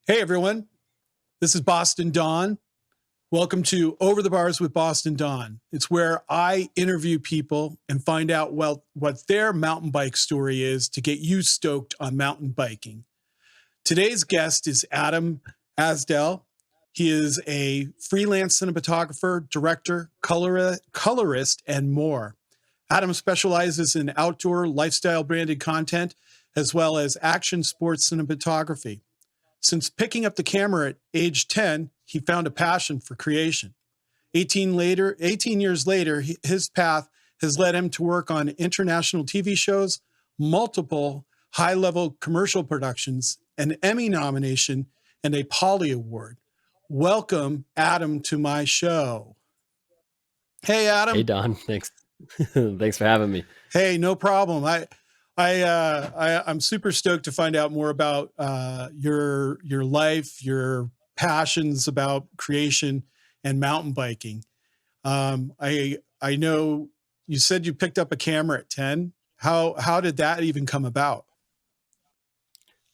Hey everyone, this is Boston Don. Welcome to Over the Bars with Boston Don. It's where I interview people and find out what their mountain bike story is to get you stoked on mountain biking. Today's guest is Adam Asdel. He is a freelance cinematographer, director, colorist, and more. Adam specializes in outdoor lifestyle branded content as well as action sports cinematography. Since picking up the camera at age 10, he found a passion for creation. 18 years later, his path has led him to work on international TV shows, multiple high-level commercial productions, an Emmy nomination, and a Polly Award. Welcome, Adam, to my show. Hey, Adam. Hey, Don. Thanks. Thanks for having me. Hey, no problem. I'm super stoked to find out more about your life, your passions about creation and mountain biking. I know you said you picked up a camera at 10. How did that even come about?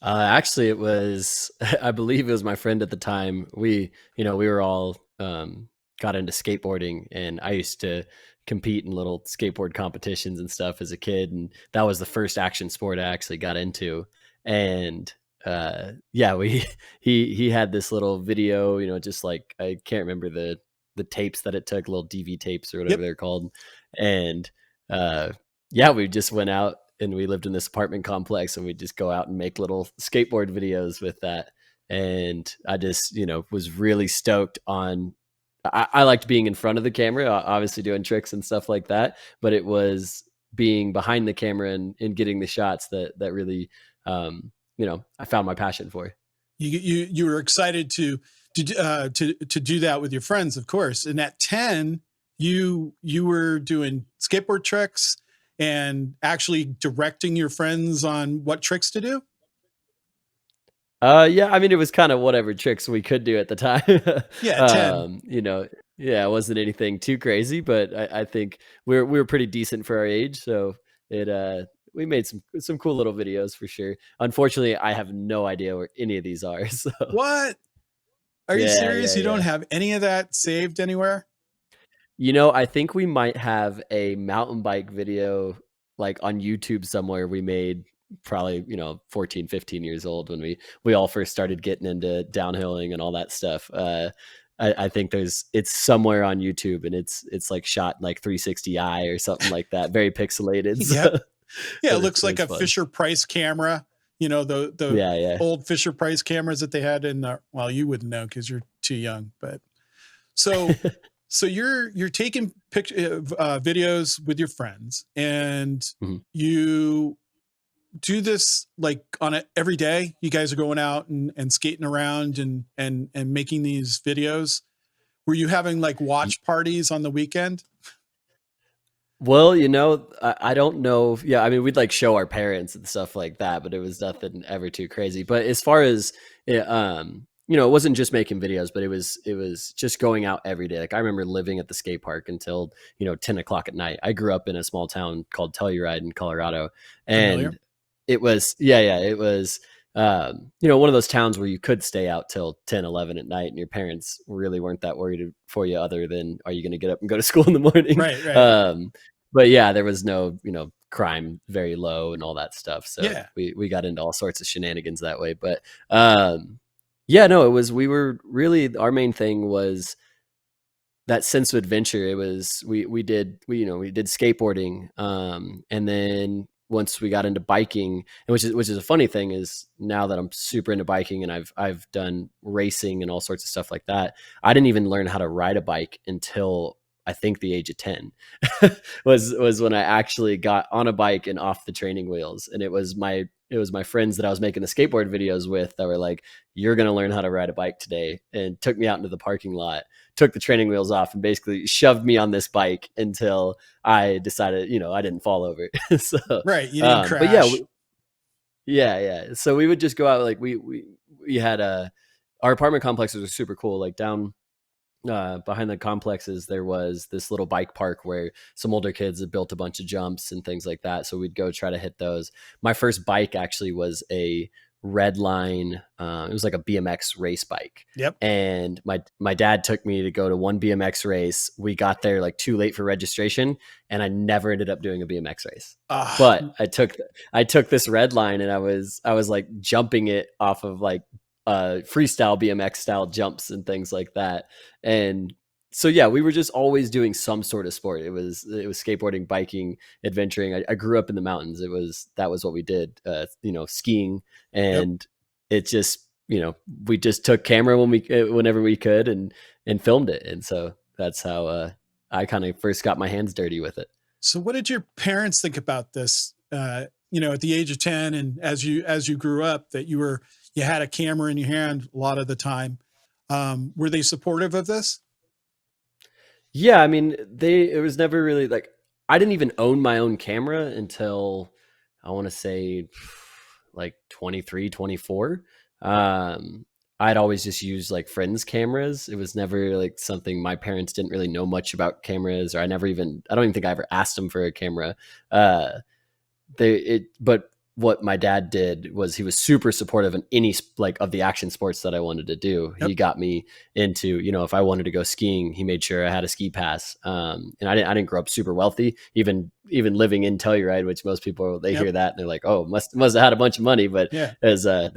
Actually, it was, I believe it was my friend at the time. We were all got into skateboarding, and I used to compete in little skateboard competitions and stuff as a kid. And that was the first action sport I actually got into. And he had this little video, just like, I can't remember the tapes that it took, little DV tapes or whatever they're called. And we just went out, and we lived in this apartment complex, and we'd just go out and make little skateboard videos with that. And I just, was really stoked on, I liked being in front of the camera, obviously doing tricks and stuff like that, but it was being behind the camera and getting the shots that really, I found my passion for. You were excited to do that with your friends, of course. And at 10, you were doing skateboard tricks and actually directing your friends on what tricks to do. I mean, it was kind of whatever tricks we could do at the time. Yeah, 10. It wasn't anything too crazy, but I think we were pretty decent for our age, so we made some cool little videos for sure. Unfortunately, I have no idea where any of these are. So What? Are you serious? You don't have any of that saved anywhere? I think we might have a mountain bike video like on YouTube somewhere we made probably 14 15 years old when we all first started getting into downhilling and all that stuff. I think it's somewhere on YouTube, and it's like shot like 360i or something like that, very pixelated. Yep. Yeah, it looks like a fun. Fisher Price camera, the old Fisher Price cameras that they had in the, well, you wouldn't know because you're too young, but so you're taking videos with your friends, and you do this like on it every day. You guys are going out and skating around and making these videos. Were you having like watch parties on the weekend? Well, I don't know. Yeah, I mean, we'd like show our parents and stuff like that, but it was nothing ever too crazy. But as far as it wasn't just making videos, but it was just going out every day. Like, I remember living at the skate park until 10 o'clock at night. I grew up in a small town called Telluride in Colorado, and Familiar? it was it was one of those towns where you could stay out till 10 11 at night, and your parents really weren't that worried for you, other than, are you going to get up and go to school in the morning? Right. But yeah, there was no crime, very low, and all that stuff, so Yeah. we got into all sorts of shenanigans that way. But it was, we were really, our main thing was that sense of adventure. It was, we did skateboarding, and then once we got into biking, and which is a funny thing, is now that I'm super into biking and I've done racing and all sorts of stuff like that, I didn't even learn how to ride a bike until I think the age of 10 was when I actually got on a bike and off the training wheels. And it was my friends that I was making the skateboard videos with that were like, "You're going to learn how to ride a bike today," and took me out into the parking lot, took the training wheels off, and basically shoved me on this bike until I decided, I didn't fall over. So, Right. You didn't crash. But yeah. So we would just go out, like we had our apartment complexes were super cool. Like, down behind the complexes, there was this little bike park where some older kids had built a bunch of jumps and things like that. So we'd go try to hit those. My first bike actually was a red line. It was like a BMX race bike. Yep. And my dad took me to go to one BMX race. We got there like too late for registration, and I never ended up doing a BMX race. Ah, But I took this red line, and I was like jumping it off of like freestyle BMX style jumps and things like that. And so yeah, we were just always doing some sort of sport. It was skateboarding, biking, adventuring. I grew up in the mountains. That was what we did. Skiing, yep. and it just we just took camera whenever we could and filmed it. And so that's how I kind of first got my hands dirty with it. So what did your parents think about this? At the age of 10, and as you grew up, that you had a camera in your hand a lot of the time. Were they supportive of this? Yeah, I mean, it was never really like I didn't even own my own camera until I want to say like 23, 24. I'd always just used like friends' cameras. It was never like something my parents didn't really know much about cameras, or I don't even think I ever asked them for a camera. Uh, but what my dad did was he was super supportive in any like of the action sports that I wanted to do. He Yep. got me into, if I wanted to go skiing, he made sure I had a ski pass. And I didn't grow up super wealthy, even living in Telluride, which most people, they Yep. hear that and they're like, oh, must have had a bunch of money. But Yeah. there's a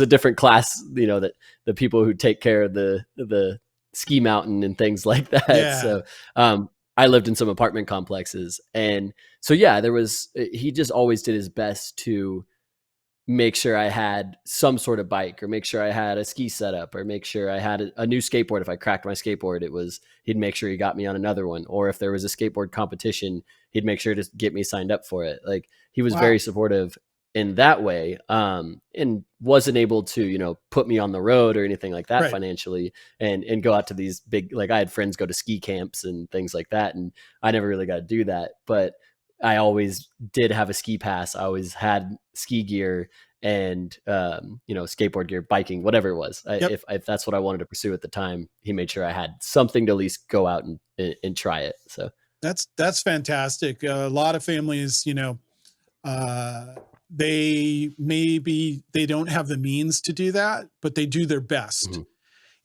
different class, that the people who take care of the ski mountain and things like that. Yeah. So, I lived in some apartment complexes, and so yeah, he just always did his best to make sure I had some sort of bike, or make sure I had a ski setup, or make sure I had a new skateboard. If I cracked my skateboard, he'd make sure he got me on another one. Or if there was a skateboard competition, he'd make sure to get me signed up for it. Like, he was Wow. very supportive in that way. And wasn't able to, put me on the road or anything like that Right. financially, and go out to these big, like, I had friends go to ski camps and things like that. And I never really got to do that, but I always did have a ski pass. I always had ski gear and skateboard gear, biking, whatever it was. Yep. If that's what I wanted to pursue at the time, he made sure I had something to at least go out and try it. So That's fantastic. A lot of families, uh, they don't have the means to do that, but they do their best. mhm.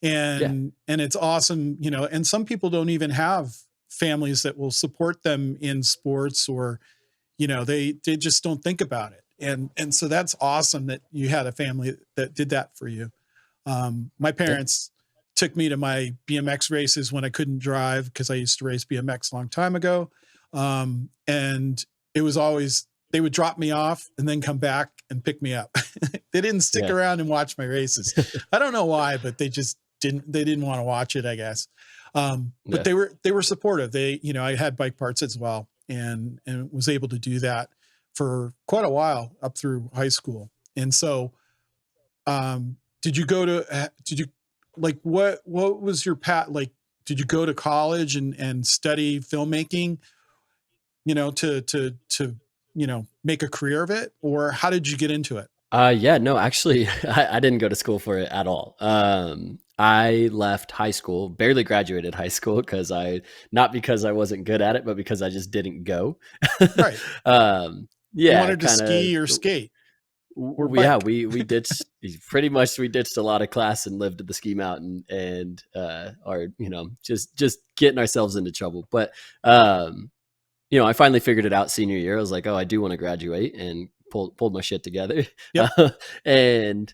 Yeah, And it's awesome, and some people don't even have families that will support them in sports, or they just don't think about it. And so that's awesome that you had a family that did that for you. My yeah, parents took me to my BMX races when I couldn't drive, because I used to race BMX a long time ago. And it was always, they would drop me off and then come back and pick me up. They didn't stick yeah, around and watch my races. I don't know why, but they didn't want to watch it, I guess. But yeah, they were supportive. I had bike parts as well, and was able to do that for quite a while up through high school. And so, did you, like, what was your like, did you go to college and study filmmaking, to make a career of it, or how did you get into it? yeah. No, actually, I didn't go to school for it at all. I left high school, barely graduated high school, not because I wasn't good at it, but because I just didn't go. Right. You Yeah, wanted to kind of. ski or skate or Yeah, bike. we ditched a lot of class and lived at the ski mountain, and are just getting ourselves into trouble. But I finally figured it out senior year. I was like, oh, I do want to graduate, and pulled my shit together. Yep. And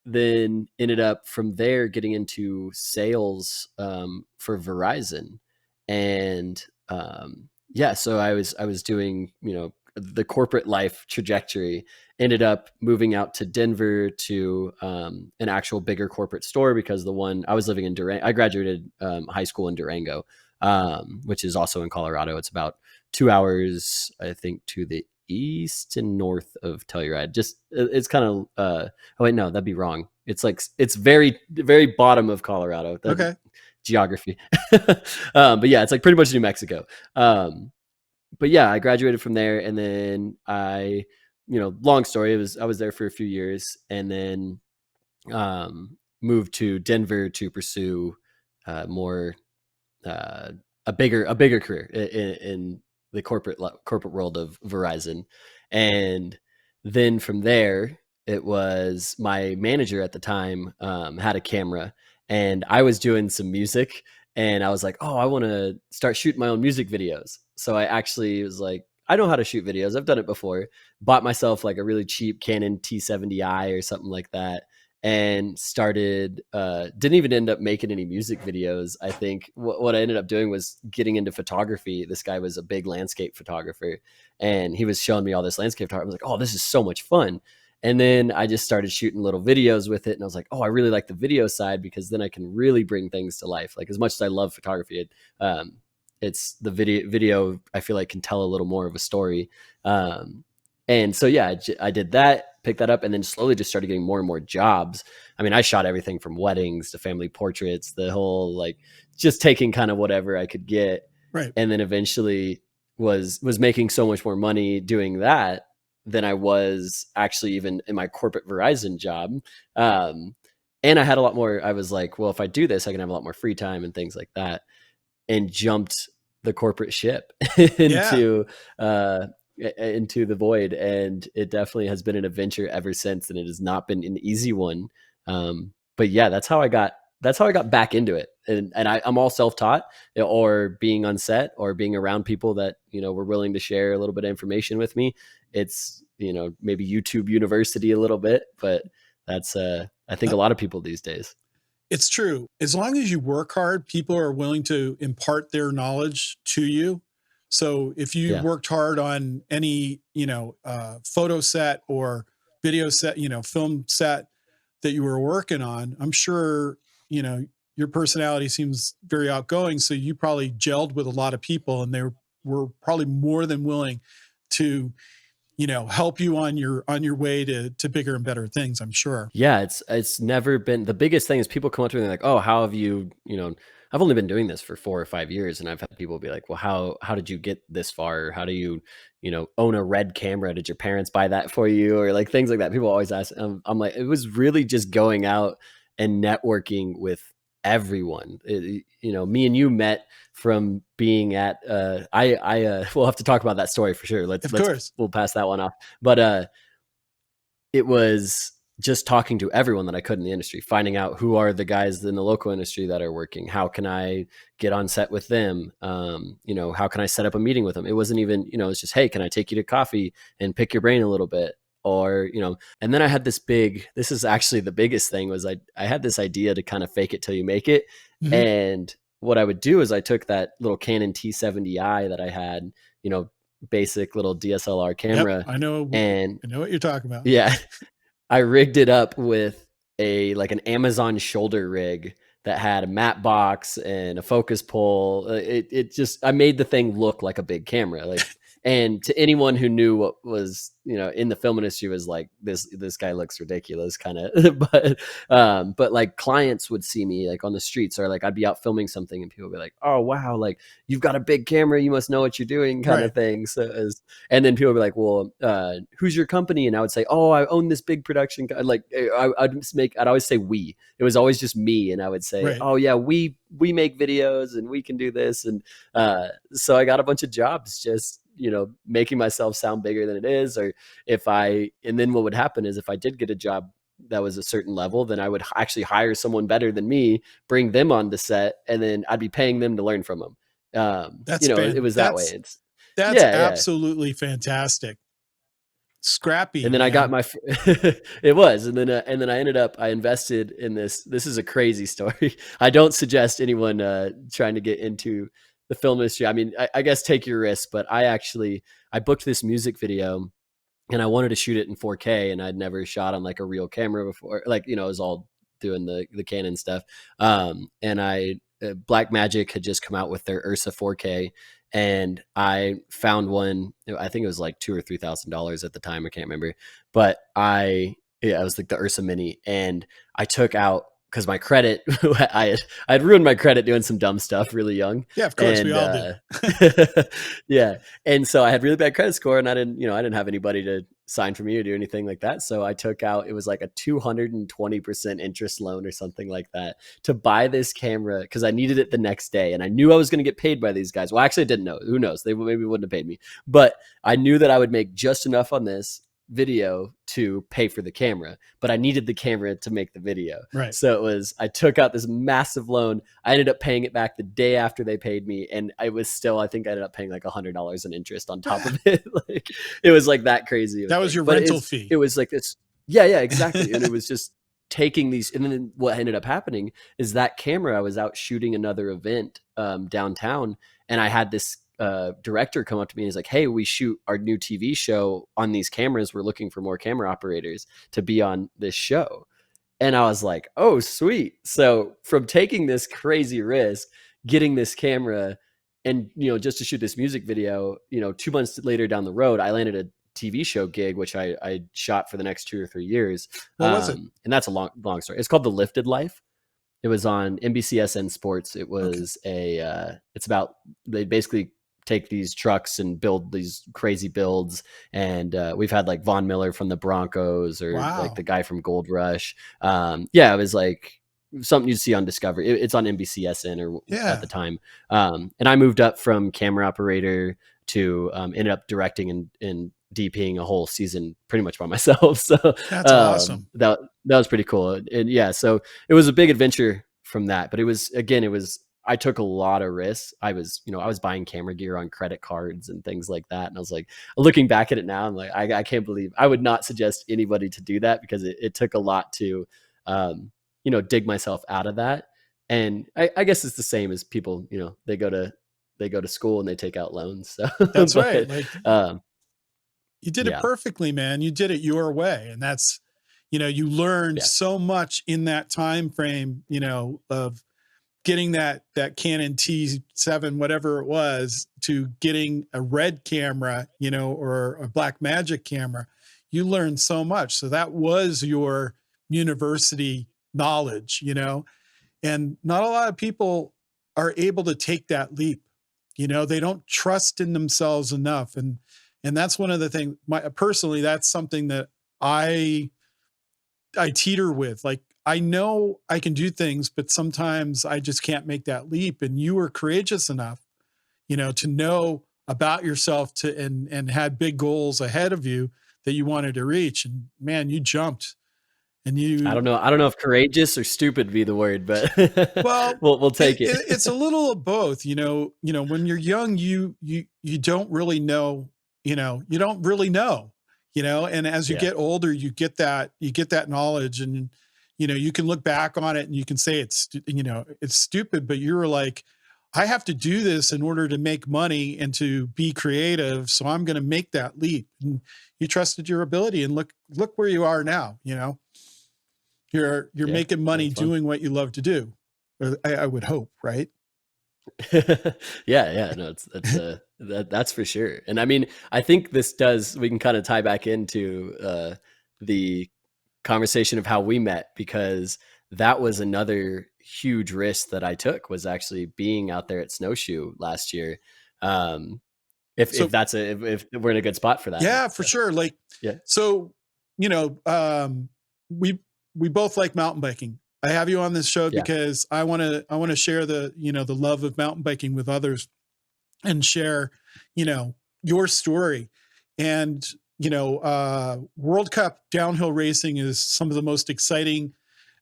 then ended up from there getting into sales, for Verizon. And yeah, so I was doing, the corporate life trajectory. Ended up moving out to Denver to an actual bigger corporate store, because the one I was living in Durango, I graduated high school in Durango, which is also in Colorado. It's about 2 hours, I think, to the east and north of Telluride. Just it's kind of oh wait, no, that'd be wrong. It's very, very bottom of Colorado. That Okay. geography. But yeah, it's like pretty much New Mexico. But yeah, I graduated from there, and then long story. I was there for a few years, and then moved to Denver to pursue more uh, a bigger career in the corporate world of Verizon. And then from there, it was my manager at the time had a camera, and I was doing some music, and I was like, oh, I want to start shooting my own music videos. So I actually was like, I know how to shoot videos. I've done it before. Bought myself like a really cheap Canon T70i or something like that, and started didn't even end up making any music videos. I think what I ended up doing was getting into photography. This guy was a big landscape photographer, and he was showing me all this landscape photography. I was like, oh, this is so much fun. And then I just started shooting little videos with it, and I was like, oh, I really like the video side, because then I can really bring things to life. Like, as much as I love photography, it's the video I feel like can tell a little more of a story. And so, yeah, I did that, picked that up, and then slowly just started getting more and more jobs. I mean, I shot everything from weddings to family portraits, the whole, like, just taking kind of whatever I could get. Right. And then eventually was making so much more money doing that than I was actually even in my corporate Verizon job. And I had a lot more, I was like, well, if I do this, I can have a lot more free time and things like that, and jumped the corporate ship Yeah. into the void. And it definitely has been an adventure ever since, and it has not been an easy one. But yeah, that's how I got back into it. And I'm all self-taught, or being on set, or being around people that, were willing to share a little bit of information with me. It's, maybe YouTube University a little bit, but that's I think a lot of people these days. It's true. As long as you work hard, people are willing to impart their knowledge to you. So if you Yeah. worked hard on any, photo set or video set, film set that you were working on, I'm sure, your personality seems very outgoing. So you probably gelled with a lot of people, and they were probably more than willing to, help you on your way to bigger and better things, I'm sure. Yeah, it's never been, the biggest thing is people come up to me and they're like, "Oh, how have you, I've only been doing this for 4 or 5 years," and I've had people be like, "Well, how did you get this far? How do you, own a red camera? Did your parents buy that for you?" Or like things like that. People always ask. I'm like, it was really just going out and networking with everyone. Me and you met from being at we'll have to talk about that story for sure. Of course. We'll pass that one off. But it was just talking to everyone that I could in the industry, finding out who are the guys in the local industry that are working. How can I get on set with them? How can I set up a meeting with them? It wasn't even, it's just, hey, can I take you to coffee and pick your brain a little bit? Or, and then I had this is actually the biggest thing, was I had this idea to kind of fake it till you make it. Mhm. And what I would do is I took that little Canon T70i that I had, basic little DSLR camera. Yep, I know what you're talking about. Yeah, I rigged it up with an Amazon shoulder rig that had a matte box and a focus pull. I made the thing look like a big camera. And to anyone who knew what was, in the film industry, was like, this guy looks ridiculous, kind of. but like, clients would see me like on the streets, or like I'd be out filming something and people would be like, "Oh, wow, like you've got a big camera, you must know what you're doing," kind of thing. And then people would be like, "Well, who's your company?" And I would say, "Oh, I own this big production." I'd always say we. It was always just me, and I would say, Right. "Oh yeah, we make videos and we can do this." And so I got a bunch of jobs just, making myself sound bigger than it is. Or and then what would happen is, if I did get a job that was a certain level, then I would actually hire someone better than me, bring them on the set, and then I'd be paying them to learn from them. It was that way. That's Yeah. absolutely fantastic. Scrappy, And then I got man. it was, and then I ended up, I invested in this. This is a crazy story. I don't suggest anyone trying to get into the film industry. I mean, I guess take your risks, but I booked this music video, and I wanted to shoot it in 4K, and I'd never shot on like a real camera before. Like, it was all doing the Canon stuff. And Black Magic had just come out with their Ursa 4K, and I found one. I think it was like $2,000 or $3,000 at the time. I can't remember, but it was like the Ursa Mini, and I took out, because my credit, I had ruined my credit doing some dumb stuff really young. Yeah, of course, And we all do. yeah, and so I had really bad credit score, and I didn't have anybody to sign for me or do anything like that. So I took out, it was like a 220% interest loan or something like that, to buy this camera, because I needed it the next day, and I knew I was going to get paid by these guys. Well, actually, I didn't know. Who knows? They maybe wouldn't have paid me, but I knew that I would make just enough on this video to pay for the camera, but I needed the camera to make the video. Right. So it was, I took out this massive loan. I ended up paying it back the day after they paid me. And I was still, I think I ended up paying like $100 in interest on top of it. Like, it was like that crazy of a That was thing. your But rental fee. it was like this. Yeah, yeah, exactly. And it was just taking these. And then what ended up happening is that camera, I was out shooting another event downtown, and I had this director come up to me and he's like, "Hey, we shoot our new TV show on these cameras. We're looking for more camera operators to be on this show." And I was like, "Oh, sweet." So from taking this crazy risk, getting this camera, and just to shoot this music video, 2 months later down the road, I landed a TV show gig, which I shot for the next 2 or 3 years. What was it? And that's a long story. It's called The Lifted Life. It was on NBCSN Sports. It was it's about, they basically take these trucks and build these crazy builds. And we've had like Von Miller from the Broncos, or like the guy from Gold Rush. It was like something you'd see on Discovery. It's on NBCSN at the time. And I moved up from camera operator to ended up directing and DPing a whole season pretty much by myself. So that's awesome. That was pretty cool. And yeah, so it was a big adventure from that, but it was, I took a lot of risks. I was buying camera gear on credit cards and things like that. And I was like, looking back at it now, I'm like, I can't believe, I would not suggest anybody to do that, because it took a lot to, dig myself out of that. And I guess it's the same as people, they go to school and they take out loans. So that's right. Like, you did yeah. it perfectly, man. You did it your way. And that's, you learned so much in that time frame, of getting that Canon T7, whatever it was, to getting a red camera, or a Blackmagic camera. You learned so much. So that was your university knowledge, and not a lot of people are able to take that leap. They don't trust in themselves enough. And that's one of the things, personally, that's something that I teeter with. Like, I know I can do things, but sometimes I just can't make that leap. And you were courageous enough, to know about yourself and had big goals ahead of you that you wanted to reach. And man, you jumped. And I don't know if courageous or stupid be the word, but well, we'll take it. It's a little of both. When you're young, you don't really know. You don't really know. And as you get older, you get that knowledge, and you can look back on it and you can say it's stupid, but you're like, I have to do this in order to make money and to be creative, so I'm going to make that leap. And you trusted your ability, and look where you are now. You're making money doing what you love to do, or I would hope, right? No, that's for sure. And I mean, I think we can kind of tie back into the conversation of how we met, because that was another huge risk that I took, was actually being out there at Snowshoe last year. If we're in a good spot for that. Yeah, for sure. Like, so, we both like mountain biking. I have you on this show because I want to share the love of mountain biking with others, and share, your story. And, World Cup downhill racing is some of the most exciting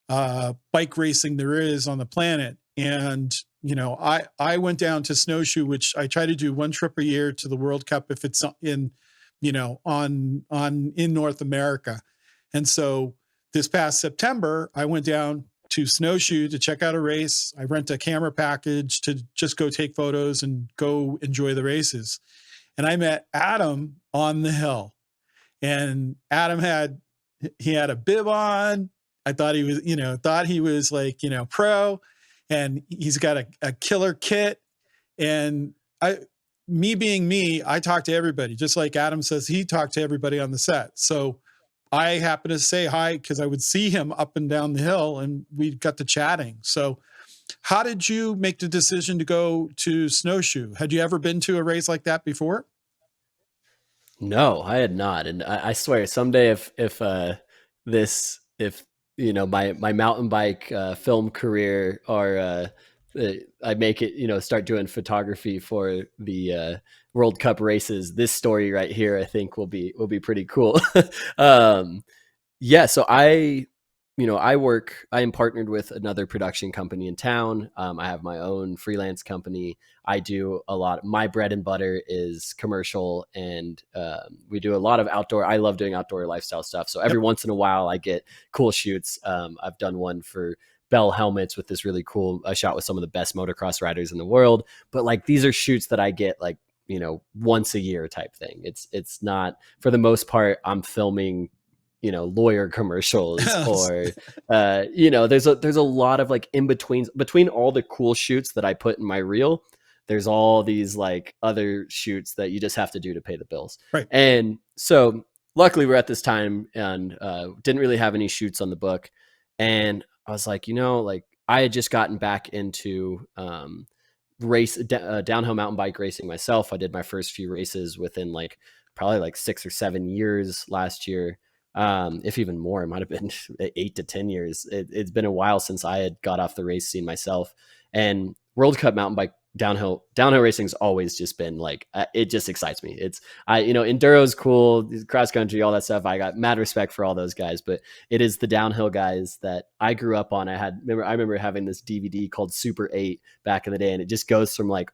bike racing there is on the planet. And, I went down to Snowshoe, which I try to do one trip a year to the World Cup if it's in, in North America. And so this past September, I went down to Snowshoe to check out a race. I rent a camera package to just go take photos and go enjoy the races. And I met Adam on the hill, and Adam had a bib on. I thought he was like, pro, and he's got a killer kit. And me being me, I talk to everybody, just like Adam says he talked to everybody on the set. So I happened to say hi because I would see him up and down the hill, and we got to chatting. So how did you make the decision to go to Snowshoe? Had you ever been to a race like that before? No, I had not. And I swear someday if my mountain bike film career or I make it, start doing photography for the World Cup races, this story right here, I think will be pretty cool. um, yeah, so I am partnered with another production company in town. I have my own freelance company. I do a lot. My bread and butter is commercial, and we do a lot of outdoor. I love doing outdoor lifestyle stuff. So every Yep. once in a while, I get cool shoots. I've done one for Bell Helmets with this really cool shot with some of the best motocross riders in the world. But like these are shoots that I get like once a year type thing. It's not, for the most part, I'm filming lawyer commercials, or there's a lot of like in between all the cool shoots that I put in my reel. There's all these like other shoots that you just have to do to pay the bills. Right. And so luckily we're at this time, and didn't really have any shoots on the book. And I was like, like I had just gotten back into downhill mountain bike racing myself. I did my first few races within like probably like 6 or 7 years last year. If even more, it might have been 8 to 10 years. It's been a while since I had got off the race scene myself. And World Cup mountain bike downhill racing's always just been like, it just excites me. Enduro's cool, cross country, all that stuff. I got mad respect for all those guys, but it is the downhill guys that I grew up on. I remember having this DVD called Super 8 back in the day, and it just goes from like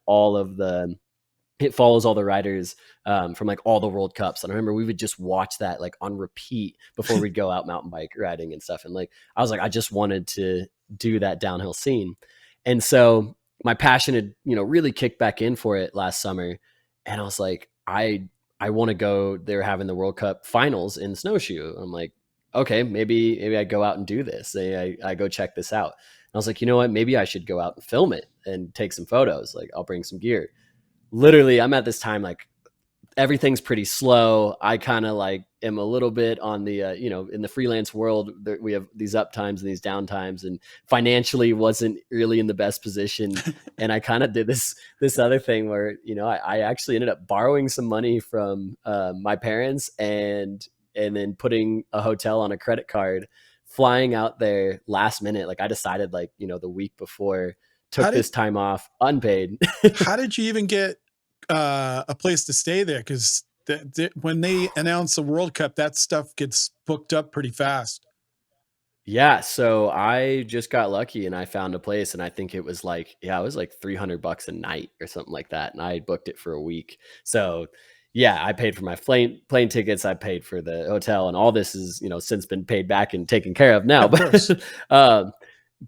it follows all the riders from like all the World Cups. And I remember we would just watch that like on repeat before we'd go out mountain bike riding and stuff. And like, I was like, I just wanted to do that downhill scene. And so my passion had, really kicked back in for it last summer. And I was like, I want to go. They're having the World Cup finals in Snowshoe. I'm like, okay, maybe I go out and do this. I go check this out. And I was like, you know what? Maybe I should go out and film it and take some photos. Like I'll bring some gear. Literally, I'm at this time like everything's pretty slow. I kind of like am a little bit on the in the freelance world, we have these up times and these down times, and financially wasn't really in the best position. And I kind of did this other thing where I actually ended up borrowing some money from my parents, and then putting a hotel on a credit card, flying out there last minute. Like I decided like the week before, took this time off unpaid. How did you even get a place to stay there? Because when they announce the World Cup, that stuff gets booked up pretty fast. Yeah, so I just got lucky and I found a place, and I think it was like, it was like $300 a night or something like that, and I booked it for a week. So yeah, I paid for my plane tickets, I paid for the hotel, and all this is since been paid back and taken care of now. Of course.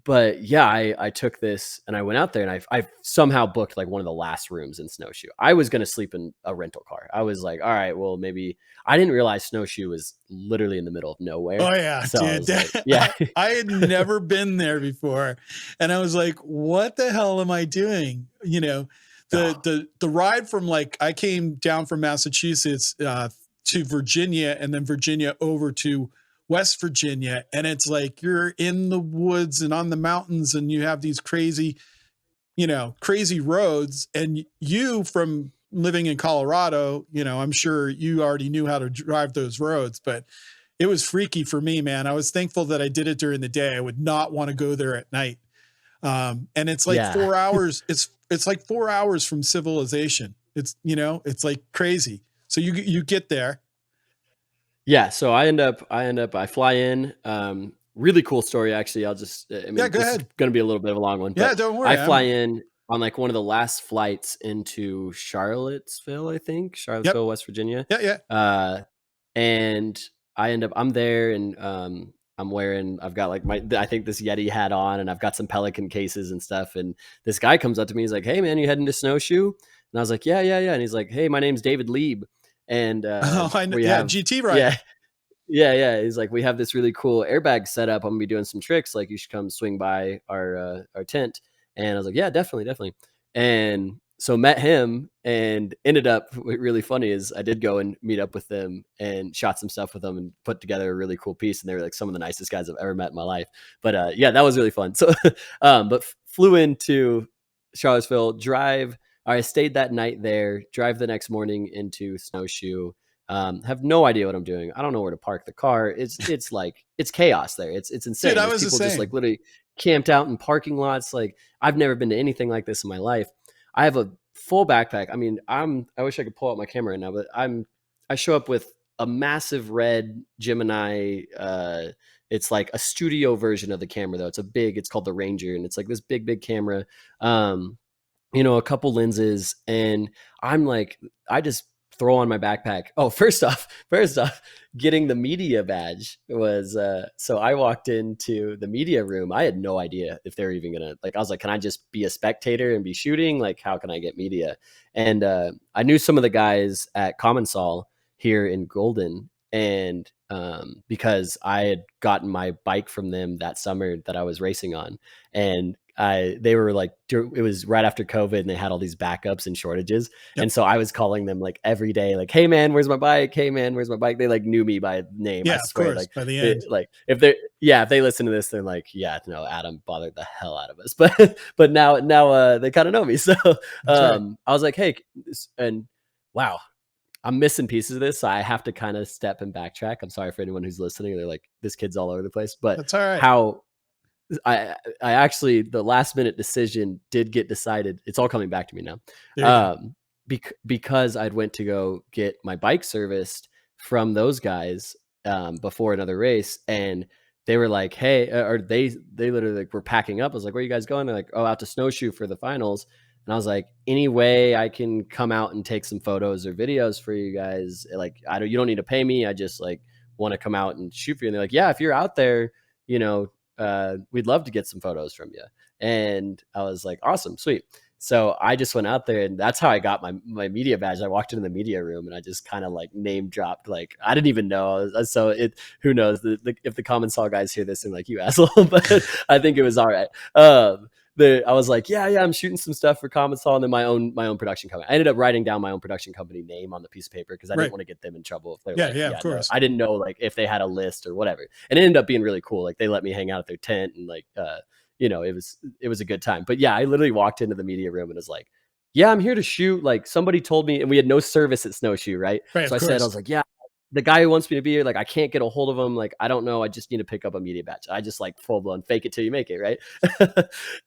But yeah, I took this and I went out there, and I somehow booked like one of the last rooms in Snowshoe. I was going to sleep in a rental car. I was like, all right, well, maybe. I didn't realize Snowshoe was literally in the middle of nowhere. Oh yeah, so dude. Yeah, I had never been there before, and I was like, what the hell am I doing? The ride from, like, I came down from Massachusetts to Virginia, and then Virginia over to West Virginia, and it's like you're in the woods and on the mountains, and you have these crazy roads. And you, from living in Colorado, I'm sure you already knew how to drive those roads, but it was freaky for me, man. I was thankful that I did it during the day. I would not want to go there at night. And it's like 4 hours. It's like 4 hours from civilization. It's like crazy. So you get there. Yeah, so I fly in. Really cool story, actually. I'll just, go this ahead. is going to be a little bit of a long one. Yeah, but don't worry. I fly in on like one of the last flights into Charlottesville, I think, Charlottesville, West Virginia. Yeah. And I'm there, and I've got like I think this Yeti hat on, and I've got some Pelican cases and stuff. And this guy comes up to me, he's like, "Hey man, you heading to Snowshoe?" And I was like, yeah. And he's like, "Hey, my name's David Lieb." And I know. Yeah, GT rider. Yeah. He's like, "We have this really cool airbag set up. I'm gonna be doing some tricks. Like, you should come swing by our tent." And I was like, "Yeah, definitely." And so met him, and ended up, what really funny is I did go and meet up with them and shot some stuff with them and put together a really cool piece. And they were like some of the nicest guys I've ever met in my life. But yeah, that was really fun. So, but flew into Charlottesville, I stayed that night there, drive the next morning into Snowshoe. Have no idea what I'm doing. I don't know where to park the car. It's like, it's chaos there. It's insane. Dude, I was people the same. just like literally camped out in parking lots. Like, I've never been to anything like this in my life. I have a full backpack. I mean, I wish I could pull out my camera right now, but I show up with a massive red Gemini. It's like a studio version of the camera though. It's called the Ranger, and it's like this big camera. A couple lenses, and I'm like, I just throw on my backpack. Oh, first off, getting the media badge was so I walked into the media room. I had no idea if they're even gonna, like, I was like, can I just be a spectator and be shooting? Like, how can I get media? And I knew some of the guys at Commensal here in Golden, and because I had gotten my bike from them that summer that I was racing on, and they were like, it was right after COVID, and they had all these backups and shortages. Yep. And so I was calling them like every day, like, hey man, where's my bike? Hey man, where's my bike? They like knew me by name. Yeah, I swear. of course. Like, By the end, if they listen to this, they're like, yeah, no, Adam bothered the hell out of us. But now they kind of know me. So right. I was like, hey, and wow, I'm missing pieces of this, so I have to kind of step and backtrack. I'm sorry for anyone who's listening. They're like, this kid's all over the place. But That's all right. how I actually, the last minute decision did get decided. It's all coming back to me now. Because I'd went to go get my bike serviced from those guys before another race, and they were like, hey, or they literally like were packing up. I was like, where are you guys going? They're like, oh, out to Snowshoe for the finals. And I was like, any way I can come out and take some photos or videos for you guys? Like, you don't need to pay me. I just like want to come out and shoot for you. And they're like, yeah, if you're out there, we'd love to get some photos from you. And I was like, awesome, sweet. So I just went out there, and that's how I got my media badge. I walked into the media room, and I just kind of like name dropped. Like, I didn't even know. So who knows if the Commensal guys hear this and like, you asshole, but I think it was all right. I was like, yeah, I'm shooting some stuff for Commensal, and then my own production company. I ended up writing down my own production company name on the piece of paper because I didn't want to get them in trouble if they're of course. No. I didn't know like if they had a list or whatever. And it ended up being really cool. Like, they let me hang out at their tent, and like it was a good time. But yeah, I literally walked into the media room and was like, yeah, I'm here to shoot. Like, somebody told me, and we had no service at Snowshoe, right? So I said, I was like, yeah, the guy who wants me to be here, like, I can't get a hold of him. Like, I don't know. I just need to pick up a media badge. I just like full blown fake it till you make it, right?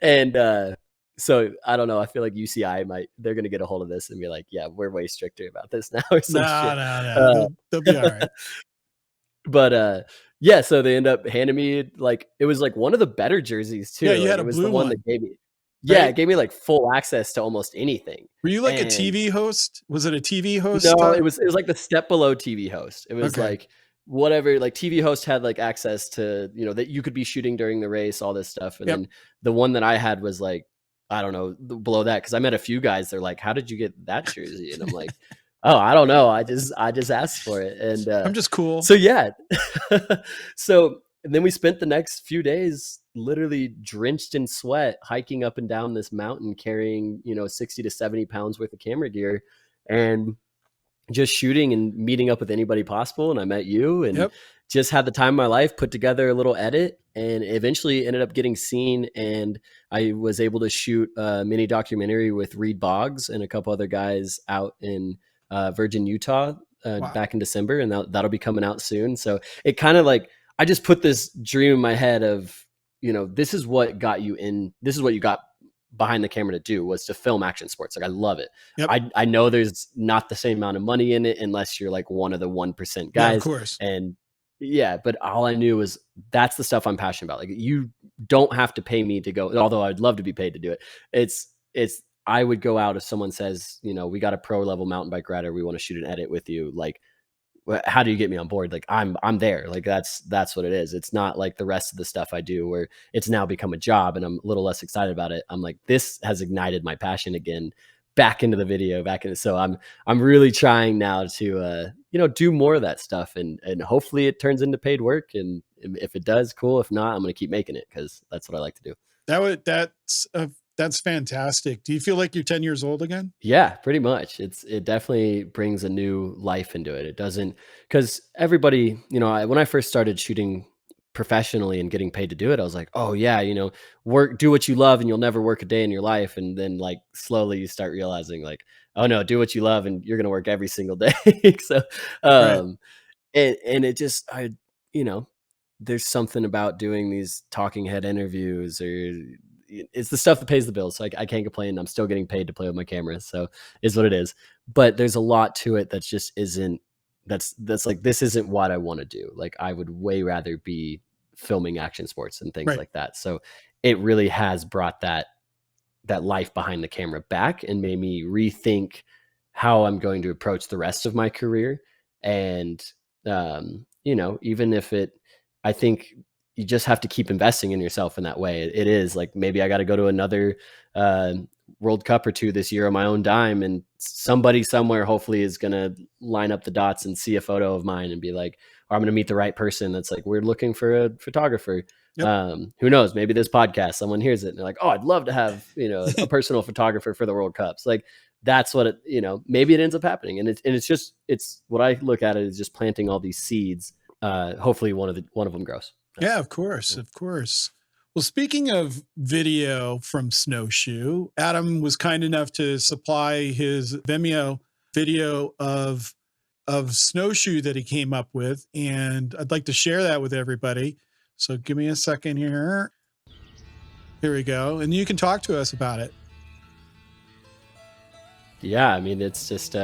And so I don't know. I feel like UCI they're going to get a hold of this and be like, yeah, we're way stricter about this now or some shit. No. They'll be all right. But yeah, so they end up handing me like, it was like one of the better jerseys too. Yeah, you like, had it a was blue the one one. that gave me, Right? yeah, it gave me like full access to almost anything. Were you like a TV host? Was it a TV host? No, it was like the step below TV host. It was Okay. like whatever, like TV host had like access to, that you could be shooting during the race, all this stuff. And then the one that I had was like, I don't know, below that. Cause I met a few guys. They're like, how did you get that jersey? And I'm like, oh, I don't know. I just asked for it. And I'm just cool. So yeah. So and then we spent the next few days literally drenched in sweat, hiking up and down this mountain, carrying, 60 to 70 pounds worth of camera gear, and just shooting and meeting up with anybody possible. And I met you, and just had the time of my life, put together a little edit, and eventually ended up getting seen. And I was able to shoot a mini documentary with Reed Boggs and a couple other guys out in Virgin, Utah, back in December. And that'll be coming out soon. So it kind of like, I just put this dream in my head of, this is what got you in, this is what you got behind the camera to do, was to film action sports. Like, I love it. I know there's not the same amount of money in it unless you're like one of the 1% guys. Yeah, of course. And yeah, but all I knew was that's the stuff I'm passionate about. Like, you don't have to pay me to go, although I'd love to be paid to do it. It's I would go out if someone says, we got a pro level mountain bike rider, we want to shoot an edit with you. Like, how do you get me on board? Like, I'm there. Like, that's what it is. It's not like the rest of the stuff I do where it's now become a job and I'm a little less excited about it. I'm like, this has ignited my passion again, back into the video, so I'm really trying now to do more of that stuff, and hopefully it turns into paid work. And if it does, cool. If not, I'm going to keep making it because that's what I like to do. That's fantastic. Do you feel like you're 10 years old again? Yeah, pretty much. It definitely brings a new life into it. It doesn't, because everybody, when I first started shooting professionally and getting paid to do it, I was like, oh yeah, do what you love and you'll never work a day in your life. And then like slowly you start realizing like, oh no, do what you love and you're going to work every single day. So, and it just, there's something about doing these talking head interviews, or it's the stuff that pays the bills. So I can't complain. I'm still getting paid to play with my camera. So is what it is. But there's a lot to it that just isn't, that's like, this isn't what I want to do. Like, I would way rather be filming action sports and things Right. like that. So it really has brought that life behind the camera back and made me rethink how I'm going to approach the rest of my career. And, even if I think you just have to keep investing in yourself in that way. It is like, maybe I got to go to another World Cup or two this year on my own dime, and somebody somewhere hopefully is going to line up the dots and see a photo of mine and be like, or I'm going to meet the right person that's like, we're looking for a photographer. Yep. Who knows, maybe this podcast, someone hears it and they're like, oh, I'd love to have, a personal photographer for the World Cups. Like, that's what maybe it ends up happening. And it's what I look at it is just planting all these seeds. Hopefully one of them grows. Yeah, of course. Of course. Well, speaking of video from Snowshoe, Adam was kind enough to supply his Vimeo video of Snowshoe that he came up with. And I'd like to share that with everybody. So give me a second here. Here we go. And you can talk to us about it. Yeah, I mean, it's just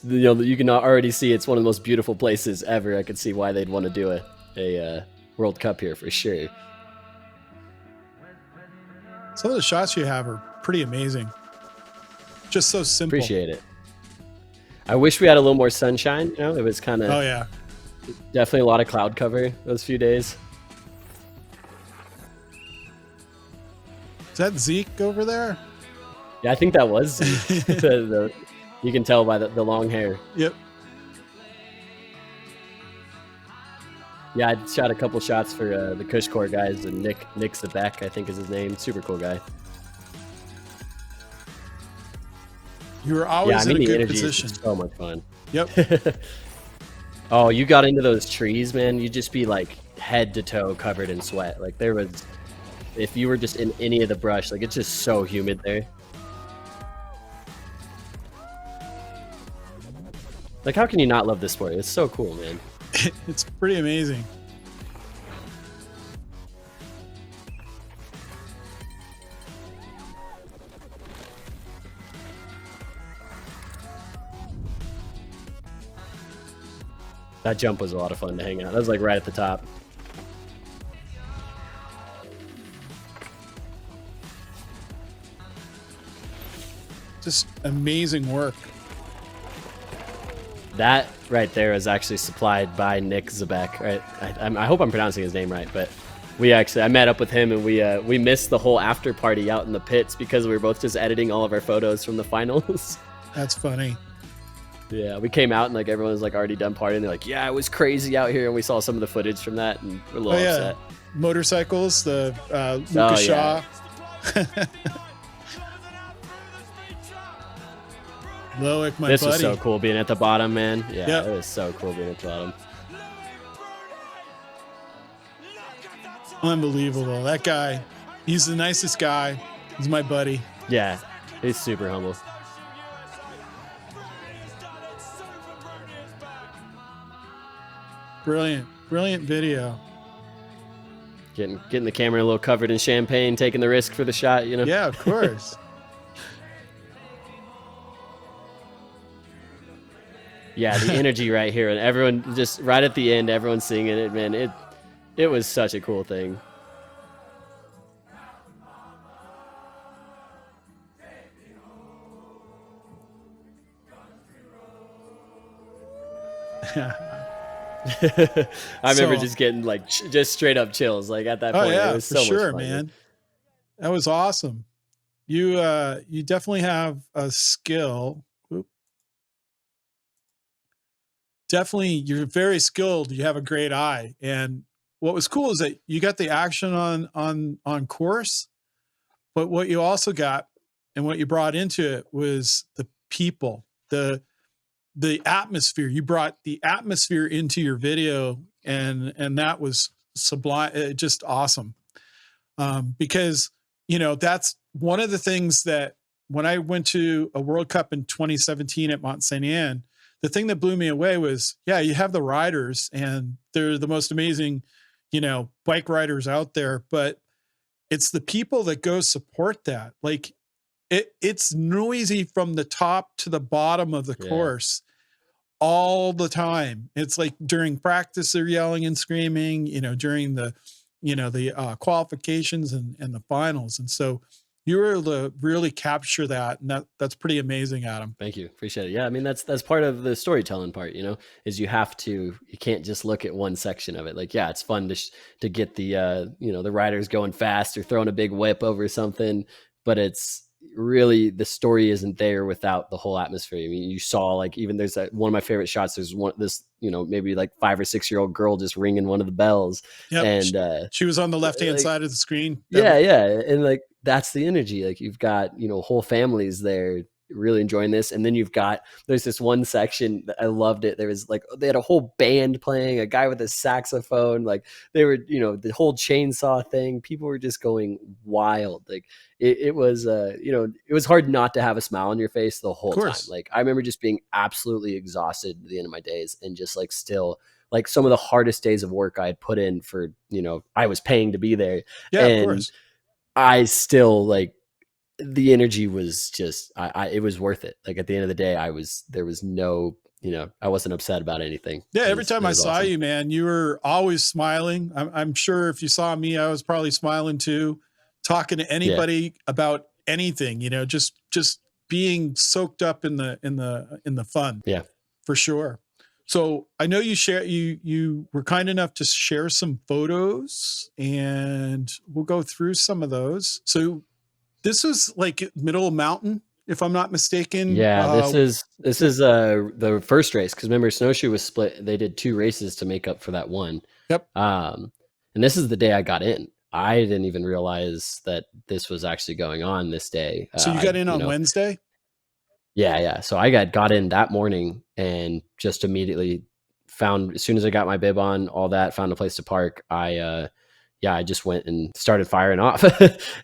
you can already see it's one of the most beautiful places ever. I could see why they'd want to do a World Cup here for sure. Some of the shots you have are pretty amazing. Just so simple. Appreciate it. I wish we had a little more sunshine. It was kind of, oh yeah, definitely a lot of cloud cover those few days. Is that Zeke over there? Yeah, I think that was Zeke. You can tell by the long hair. Yep. Yeah, I shot a couple shots for the Kush Corps guys, and Nick Zabek, I think is his name. Super cool guy. You were always in a good position. Is so much fun. Yep. Oh, you got into those trees, man. You'd just be like head to toe covered in sweat. Like, if you were just in any of the brush, like, it's just so humid there. Like, how can you not love this sport? It's so cool, man. It's pretty amazing. That jump was a lot of fun to hang out. That was like right at the top. Just amazing work. That right there is actually supplied by Nick Zabek. Right? I hope I'm pronouncing his name right, but I met up with him, and we missed the whole after party out in the pits because we were both just editing all of our photos from the finals. That's funny. Yeah, we came out and like everyone was like already done partying. They're like, yeah, it was crazy out here, and we saw some of the footage from that, and we're a little upset. Motorcycles, the Lucas Shaw. Loic, my buddy. This was so cool being at the bottom, man. Yeah, yep. It was so cool being at the bottom. Unbelievable. That guy, he's the nicest guy. He's my buddy. Yeah, he's super humble. Brilliant video. Getting the camera a little covered in champagne, taking the risk for the shot, Yeah, of course. Yeah, the energy right here, and everyone just right at the end, everyone's singing it, man. It was such a cool thing. I remember just getting like just straight up chills, like at that point. Yeah, it was for so sure, much fun, man. That was awesome. You definitely have a skill. Definitely, you're very skilled. You have a great eye. And what was cool is that you got the action on course, but what you also got and what you brought into it was the people, the atmosphere. You brought the atmosphere into your video, and that was sublime, just awesome. Because that's one of the things that when I went to a World Cup in 2017 at Mont Saint Anne, the thing that blew me away was, yeah, you have the riders and they're the most amazing, bike riders out there, but it's the people that go support that. Like it's noisy from the top to the bottom of the Yeah. course all the time. It's like during practice, they're yelling and screaming, during the qualifications and the finals. And so you were able to really capture that. And that's pretty amazing, Adam. Thank you. Appreciate it. Yeah. I mean, that's part of the storytelling part, is you can't just look at one section of it. Like, yeah, it's fun to get the riders going fast or throwing a big whip over something, but it's really, the story isn't there without the whole atmosphere. I mean, you saw, like, even there's one of my favorite shots. There's maybe like 5 or 6 year old girl just ringing one of the bells. Yep. And, she was on the left-hand like, side of the screen. Yeah. And like, that's the energy. Like, you've got, whole families there really enjoying this. And then there's this one section that I loved it. There was like, they had a whole band playing, a guy with a saxophone, like they were, the whole chainsaw thing. People were just going wild. Like it was, it was hard not to have a smile on your face the whole time. Like, I remember just being absolutely exhausted at the end of my days, and just like still, like, some of the hardest days of work I had put in for, I was paying to be there. Yeah, and of course. I still, like, the energy was just, it was worth it. Like, at the end of the day, there was no, I wasn't upset about anything. Yeah. Every time I saw you, man, you were always smiling. I'm sure if you saw me, I was probably smiling too, talking to anybody about anything, just being soaked up in the fun. Yeah, for sure. So I know you were kind enough to share some photos, and we'll go through some of those. So this was like middle of mountain, if I'm not mistaken. Yeah, this is the first race, because remember, Snowshoe was split. They did 2 races to make up for that one. Yep. And this is the day I got in. I didn't even realize that this was actually going on this day. So you got in on Wednesday? Yeah. So I got in that morning and just immediately found, as soon as I got my bib on, all that, found a place to park. I just went and started firing off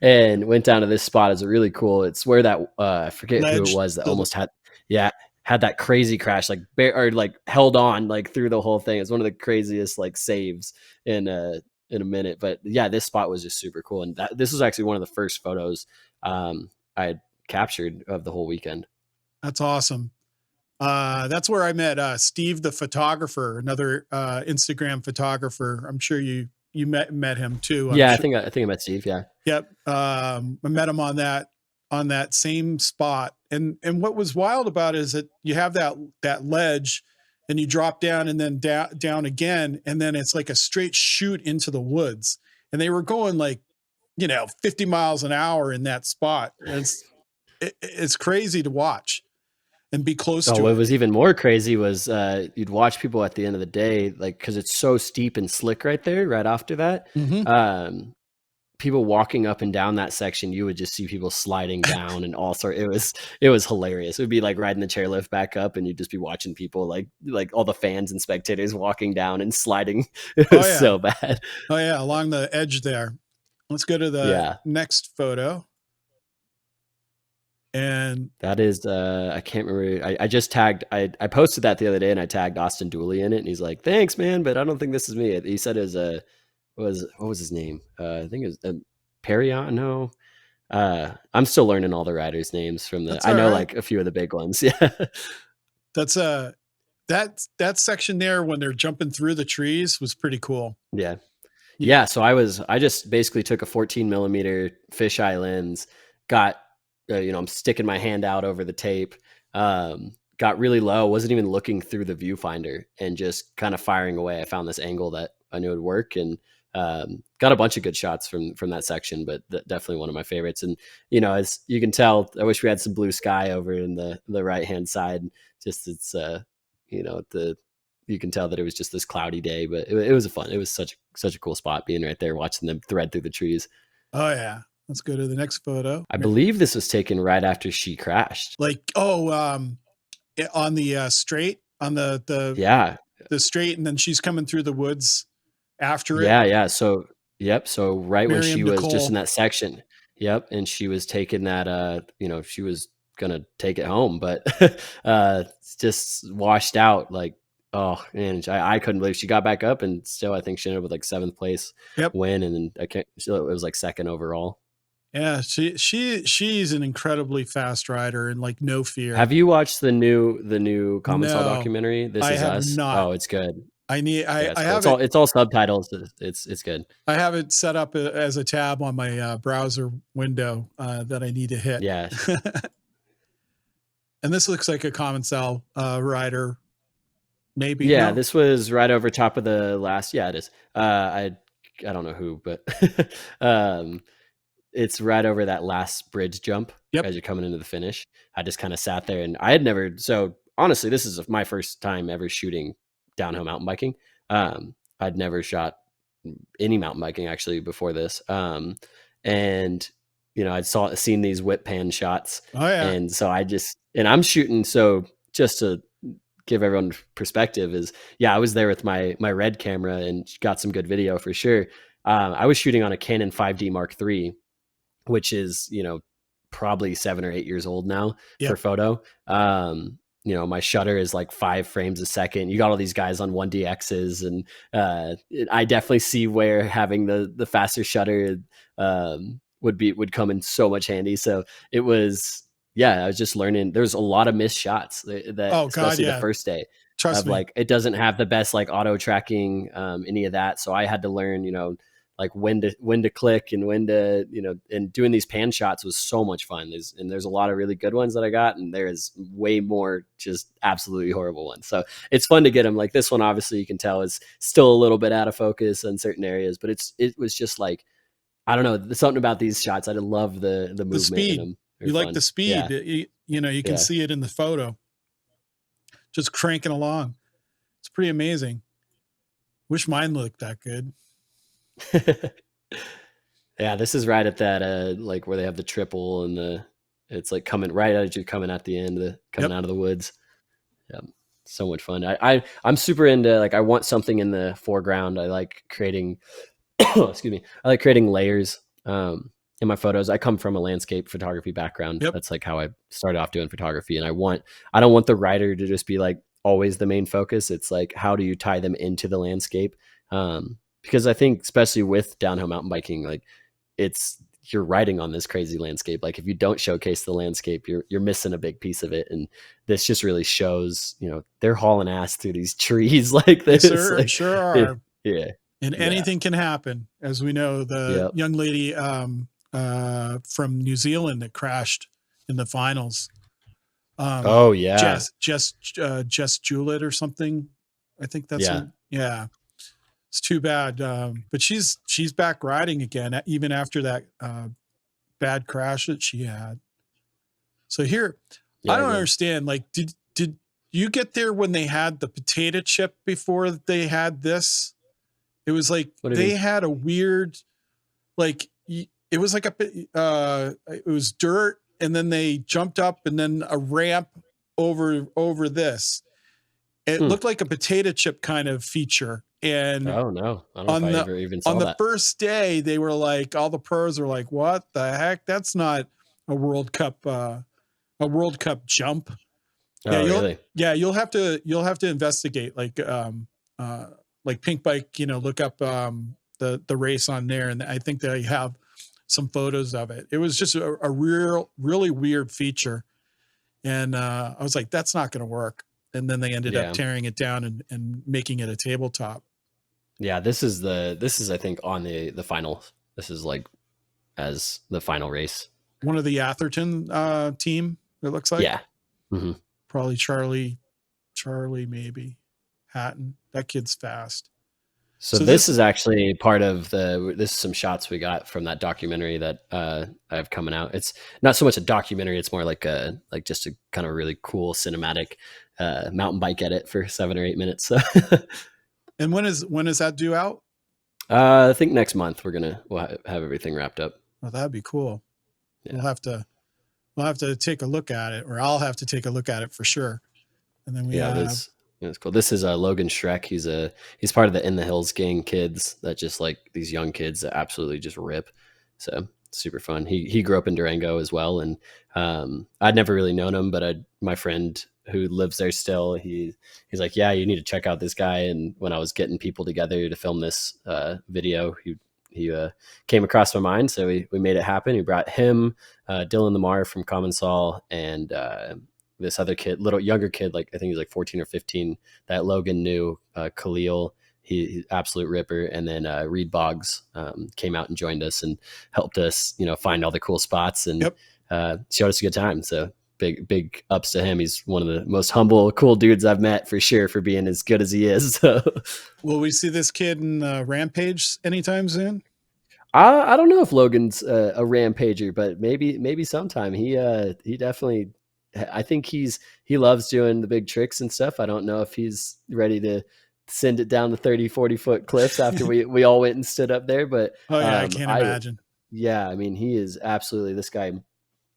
and went down to this spot. It's really cool. It's where that, I forget who it was that almost had that crazy crash, like held on like through the whole thing. It's one of the craziest like saves in a minute. But yeah, this spot was just super cool. And this was actually one of the first photos I had captured of the whole weekend. That's awesome. That's where I met Steve, the photographer, another Instagram photographer. I'm sure you met him too. I think I met Steve. Yeah. Yep. I met him on that same spot. And what was wild about it is that you have that ledge, and you drop down and then down again, and then it's like a straight shoot into the woods. And they were going like 50 miles an hour in that spot. And it's crazy to watch and be close to it. What was even more crazy was you'd watch people at the end of the day, like, because it's so steep and slick right there, right after that. Mm-hmm. People walking up and down that section, you would just see people sliding down and all sorts. It was hilarious. It would be like riding the chairlift back up, and you'd just be watching people like all the fans and spectators walking down and sliding. It was so bad. Oh yeah, along the edge there. Let's go to the next photo. And that is, I can't remember. I just tagged, I posted that the other day, and I tagged Austin Dooley in it, and he's like, "Thanks, man, but I don't think this is me." He said what was his name? I think it was Periano. I'm still learning all the riders' names from I know like a few of the big ones. Yeah. That's that section there when they're jumping through the trees was pretty cool. Yeah. So I just basically took a 14mm fisheye lens, got, I'm sticking my hand out over the tape, got really low, wasn't even looking through the viewfinder, and just kind of firing away. I found this angle that I knew would work, and got a bunch of good shots from that section, but definitely one of my favorites. And as you can tell, I wish we had some blue sky over in the right hand side. Just it's you can tell that it was just this cloudy day, but it was fun. It was such a cool spot, being right there watching them thread through the trees. Oh yeah. Let's go to the next photo. I believe this was taken right after she crashed. Like, on the straight, on the straight, and then she's coming through the woods after it. Yeah. So right when she was just in that section. Yep. And she was taking that, she was gonna take it home, but it's just washed out. Like, oh man, I couldn't believe she got back up, and still I think she ended up with like 7th place Yep. win, and then it was like 2nd overall. Yeah, she's an incredibly fast rider and like no fear. Have you watched the new Commensal No, documentary, This I Is have Us? not. Oh, it's good. I need. Yeah, I it's cool. have it. It's all subtitles. It's good. I have it set up as a tab on my browser window that I need to hit. Yeah. And this looks like a Commensal rider. Maybe. Yeah, No. this was right over top of the last. Yeah, it is. I don't know who, but it's right over that last bridge jump Yep. as you're coming into the finish. I just kind of sat there, and I had never. So honestly, this is my first time ever shooting downhill mountain biking. I'd never shot any mountain biking actually before this, and I'd seen these whip pan shots. Oh yeah. And so I'm shooting. So just to give everyone perspective is, I was there with my red camera and got some good video for sure. I was shooting on a Canon 5D Mark III, which is, probably 7 or 8 years old now for photo. My shutter is like 5 frames a second. You got all these guys on 1DXs, and I definitely see where having the faster shutter would come in so much handy. So it was, I was just learning. There's a lot of missed shots especially the first day. Trust me. Like, it doesn't have the best like auto tracking, any of that. So I had to learn, like when to click and when to, and doing these pan shots was so much fun. There's a lot of really good ones that I got, and there is way more just absolutely horrible ones. So it's fun to get them. Like this one, obviously you can tell is still a little bit out of focus in certain areas, but it was just like, I don't know, there's something about these shots. I love the movement speed. in them. You like the speed. Yeah. You can see it in the photo. Just cranking along. It's pretty amazing. Wish mine looked that good. Yeah, this is right at that like where they have the triple, and it's like coming right as you're coming at the end, coming out of the woods. Yeah, so much fun. I'm super into, like, I want something in the foreground. I like creating excuse me. I like creating layers in my photos. I come from a landscape photography background. That's like how I started off doing photography, and I don't want the writer to just be like always the main focus. It's like, how do you tie them into the landscape? Because I think especially with downhill mountain biking, like you're riding on this crazy landscape. Like if you don't showcase the landscape, you're missing a big piece of it. And this just really shows, they're hauling ass through these trees like this. Sure, sure are. Yeah. And anything can happen. As we know, the young lady from New Zealand that crashed in the finals. Jess Jewett or something. I think that's It's too bad. But she's back riding again, even after that bad crash that she had. So here, I don't understand. Like, did you get there when they had the potato chip before they had this? It was like they had a weird, like, it was like it was dirt, and then they jumped up, and then a ramp over this. It looked like a potato chip kind of feature. And oh no, I don't know if I ever even saw that. On the first day, they were like, all the pros are like, "What the heck? That's not a World Cup jump." Oh, really? Yeah, you'll have to investigate, like Pink Bike, look up the race on there, and I think they have some photos of it. It was just a really weird feature, and I was like, that's not going to work. And then they ended up tearing it down and making it a tabletop. Yeah, this is I think on the final. This is like as the final race. One of the Atherton team, it looks like. Yeah. Mm-hmm. Probably Charlie maybe. Hatton. That kid's fast. So this is actually part of this is some shots we got from that documentary that I have coming out. It's not so much a documentary, it's more like just a kind of really cool cinematic mountain bike edit for 7 or 8 minutes. So and when is that due out? I think next month we'll have everything wrapped up. Well, that'd be cool. Yeah. We'll have to take a look at it, or I'll have to take a look at it for sure. And then it's cool. This is Logan Schreck. He's part of the In the Hills gang kids that just, like, these young kids that absolutely just rip. So super fun. He grew up in Durango as well, and I'd never really known him, but my friend who lives there still, he's like, yeah, you need to check out this guy. And when I was getting people together to film this video, he came across my mind, so we made it happen. We brought him, Dylan Lamar from Common Sol, and this other kid, little younger kid, like I think he's like 14 or 15, that Logan knew, Khalil. He's absolute ripper. And then Reed Boggs came out and joined us and helped us, find all the cool spots, and Yep. showed us a good time. So big ups to him. He's one of the most humble, cool dudes I've met, for sure, for being as good as he is. So Will we see this kid in Rampage anytime soon? I don't know if Logan's a rampager, but maybe sometime. He definitely, I think he loves doing the big tricks and stuff. I don't know if he's ready to send it down the 30-40 foot cliffs after we all went and stood up there, but Oh yeah, I can't imagine. yeah, I mean, he is absolutely, this guy,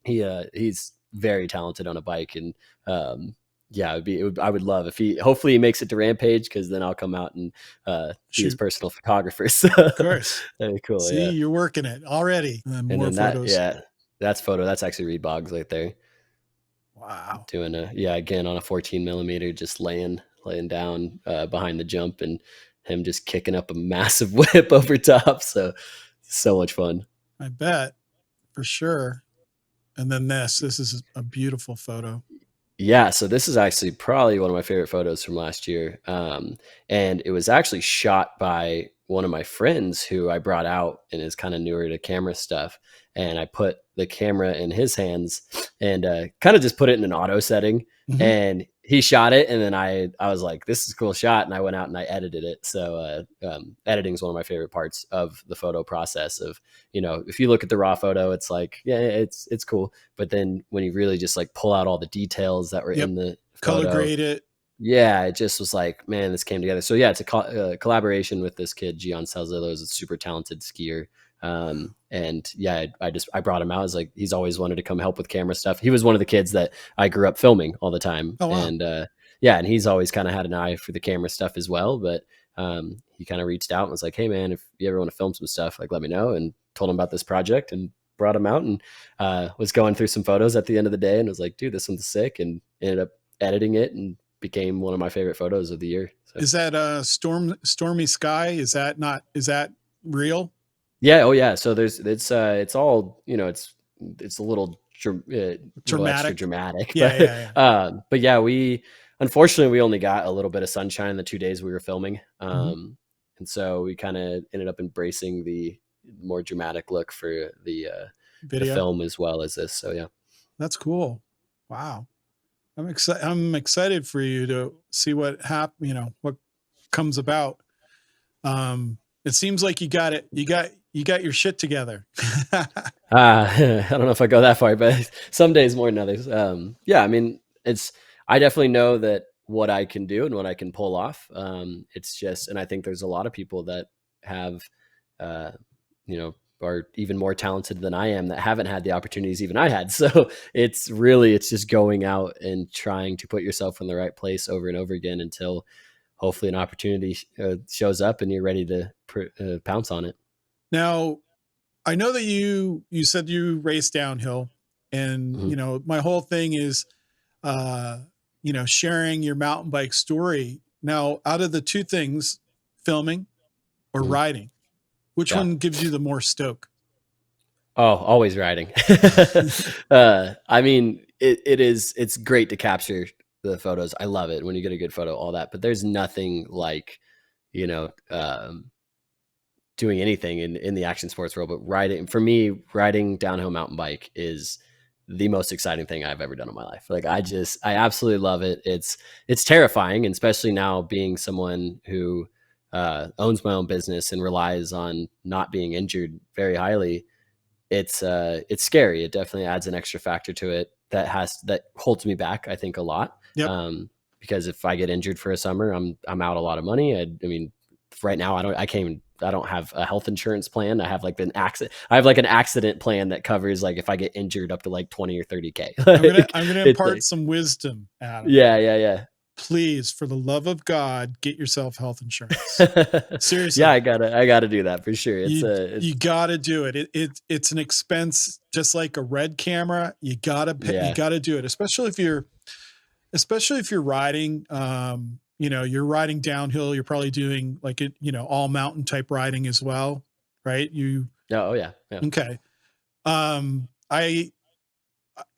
he's very talented on a bike. And yeah, I would love if hopefully he makes it to Rampage, because then I'll come out and be his personal photographer. So of course. that'd be cool. See, Yeah. you're working it already. And More then photos. that's actually Reed Boggs right there. Wow. Doing again on a 14mm, just laying down behind the jump, and him just kicking up a massive whip over top. So much fun. I bet, for sure. And then this is a beautiful photo. Yeah, so this is actually probably one of my favorite photos from last year. And it was actually shot by one of my friends who I brought out and is kind of newer to camera stuff. And I put the camera in his hands and kind of just put it in an auto setting. Mhm. And he shot it. And then I was like, this is a cool shot. And I went out and I edited it. So editing is one of my favorite parts of the photo process. Of, if you look at the raw photo, it's like, yeah, it's cool. But then when you really just like pull out all the details that were in the photo, color grade it. yeah, it just was like, man, this came together. So yeah, it's a collaboration with this kid, Gian Salzillo, is a super talented skier. And yeah, I brought him out. I was like, he's always wanted to come help with camera stuff. He was one of the kids that I grew up filming all the time. Oh, wow. And yeah, and he's always kind of had an eye for the camera stuff as well. But he kind of reached out and was like, hey man, if you ever want to film some stuff, like let me know. And told him about this project and brought him out, and was going through some photos at the end of the day, and was like, dude, this one's sick, and ended up editing it and became one of my favorite photos of the year. So. Is that stormy sky? Is that real? Yeah. Oh yeah. So it's all, it's a little Dramatic. dramatic. Yeah, but, but yeah, unfortunately we only got a little bit of sunshine the 2 days we were filming. And so we kind of ended up embracing the more dramatic look for the film as well as this. So yeah. That's cool. Wow. I'm excited for you to see what what comes about. It seems like you got it. You got your shit together. I don't know if I go that far, but some days more than others. Yeah, I mean, I definitely know that what I can do and what I can pull off. It's just, and I think there's a lot of people that have, are even more talented than I am that haven't had the opportunities even I had. So it's just going out and trying to put yourself in the right place over and over again until hopefully an opportunity shows up and you're ready to pounce on it. Now, I know that you said you race downhill, and my whole thing is, sharing your mountain bike story. Now, out of the two things, filming or riding, which one gives you the more stoke? Oh, always riding. I mean, it's great to capture the photos. I love it when you get a good photo, all that, but there's nothing like, doing anything in the action sports world. But for me, riding downhill mountain bike is the most exciting thing I've ever done in my life. Like I absolutely love it. It's terrifying, and especially now being someone who owns my own business and relies on not being injured very highly. It's scary. It definitely adds an extra factor to it that holds me back, I think, a lot. Yep. Because if I get injured for a summer, I'm out a lot of money. I mean, right now I don't have a health insurance plan. I have like an accident plan that covers like if I get injured up to like 20 or 30K. I'm gonna impart some wisdom, Adam. Yeah. please, for the love of God, get yourself health insurance. Yeah, Seriously, I gotta do that for sure. you got to do it. It's an expense, just like a red camera. You got to pay, you yeah. got to do it, especially if you're riding. You're riding downhill. You're probably doing like it, all mountain type riding as well, right? Oh yeah. Yeah. Okay. I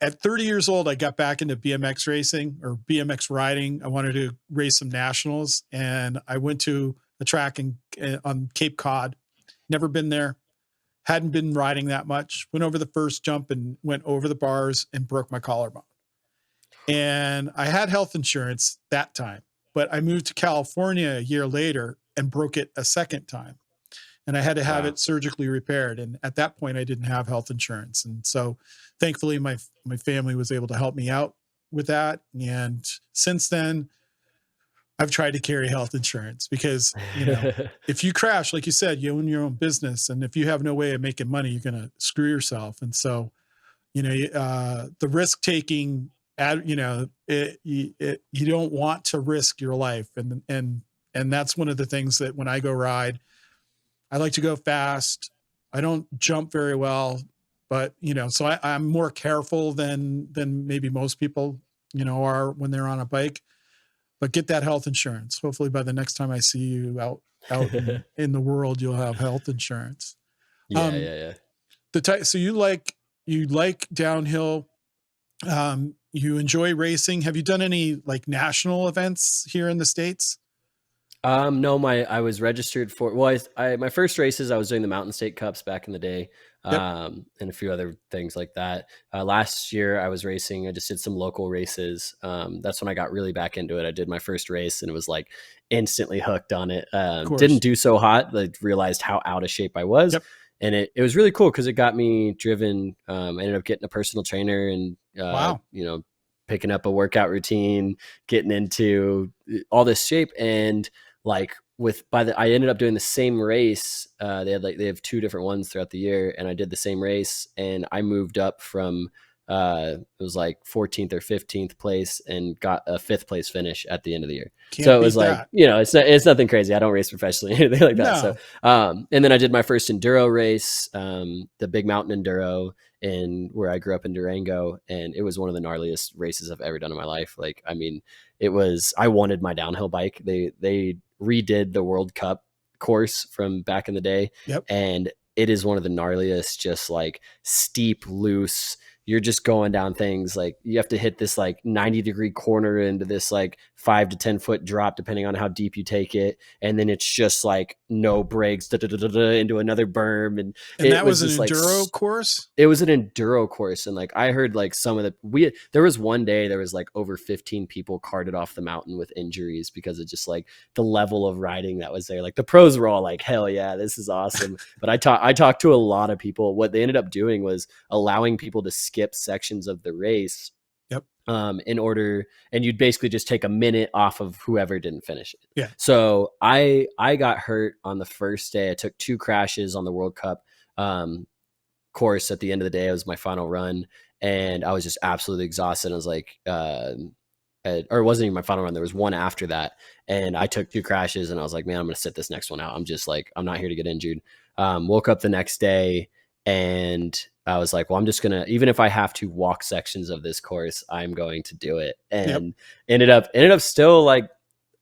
At 30 years old, I got back into BMX racing or BMX riding. I wanted to race some nationals, and I went to a track on Cape Cod. Never been there. Hadn't been riding that much. Went over the first jump and went over the bars and broke my collarbone. And I had health insurance that time, but I moved to California a year later and broke it a second time. And I had to have Wow. it surgically repaired. And at that point, I didn't have health insurance. And so thankfully, my family was able to help me out with that. And since then, I've tried to carry health insurance because, if you crash, like you said, you own your own business. And if you have no way of making money, you're going to screw yourself. And so, the risk taking, you don't want to risk your life. And that's one of the things that when I go ride, I like to go fast. I don't jump very well, but so I'm more careful than maybe most people, are when they're on a bike. But get that health insurance. Hopefully by the next time I see you out in the world, you'll have health insurance. Yeah, Um, yeah, so you like downhill. You enjoy racing. Have you done any like national events here in the States? No, I was registered for, well, my first races, I was doing the Mountain State Cups back in the day, Yep. and a few other things like that. Last year I was racing, I just did some local races. That's when I got really back into it. I did my first race and it was like instantly hooked on it. Of Didn't course. do so hot, like realized how out of shape I was. Yep. And it was really cool because it got me driven. I ended up getting a personal trainer and, Wow. picking up a workout routine, getting into all this shape. And like I ended up doing the same race. They have two different ones throughout the year, and I did the same race, and I moved up from it was like 14th or 15th place and got a 5th place finish at the end of the year. So Can't it was beat like, that. it's nothing crazy. I don't race professionally or anything like that. So, No. and then I did my first enduro race, the Big Mountain Enduro in where I grew up in Durango. And it was one of the gnarliest races I've ever done in my life. Like, I mean, I wanted my downhill bike. They redid the World Cup course from back in the day. Yep. And it is one of the gnarliest, just like steep, loose. You're just going down things like you have to hit this like 90-degree corner into this like 5 to 10 foot drop, depending on how deep you take it. And then it's just like no brakes into another berm. And And it that was was an just like, enduro course? it was an enduro course. And like I heard like there was one day there was like over 15 people carted off the mountain with injuries because of just like the level of riding that was there. Like the pros were all like, hell yeah, this is awesome. But I talked to a lot of people. What they ended up doing was allowing people to skip sections of the race. Yep. And you'd basically just take a minute off of whoever didn't finish it. Yeah. So I got hurt on the first day. I took 2 crashes on the World Cup course. At the end of the day, it was my final run, and I was just absolutely exhausted. I was like, or it wasn't even my final run. There was one after that, and I took 2 crashes, and I was like, man, I'm gonna sit this next one out. I'm just like, I'm not here to get injured. Woke up the next day, and I was like, well, I'm just gonna, even if I have to walk sections of this course, I'm going to do it. And ended up still like,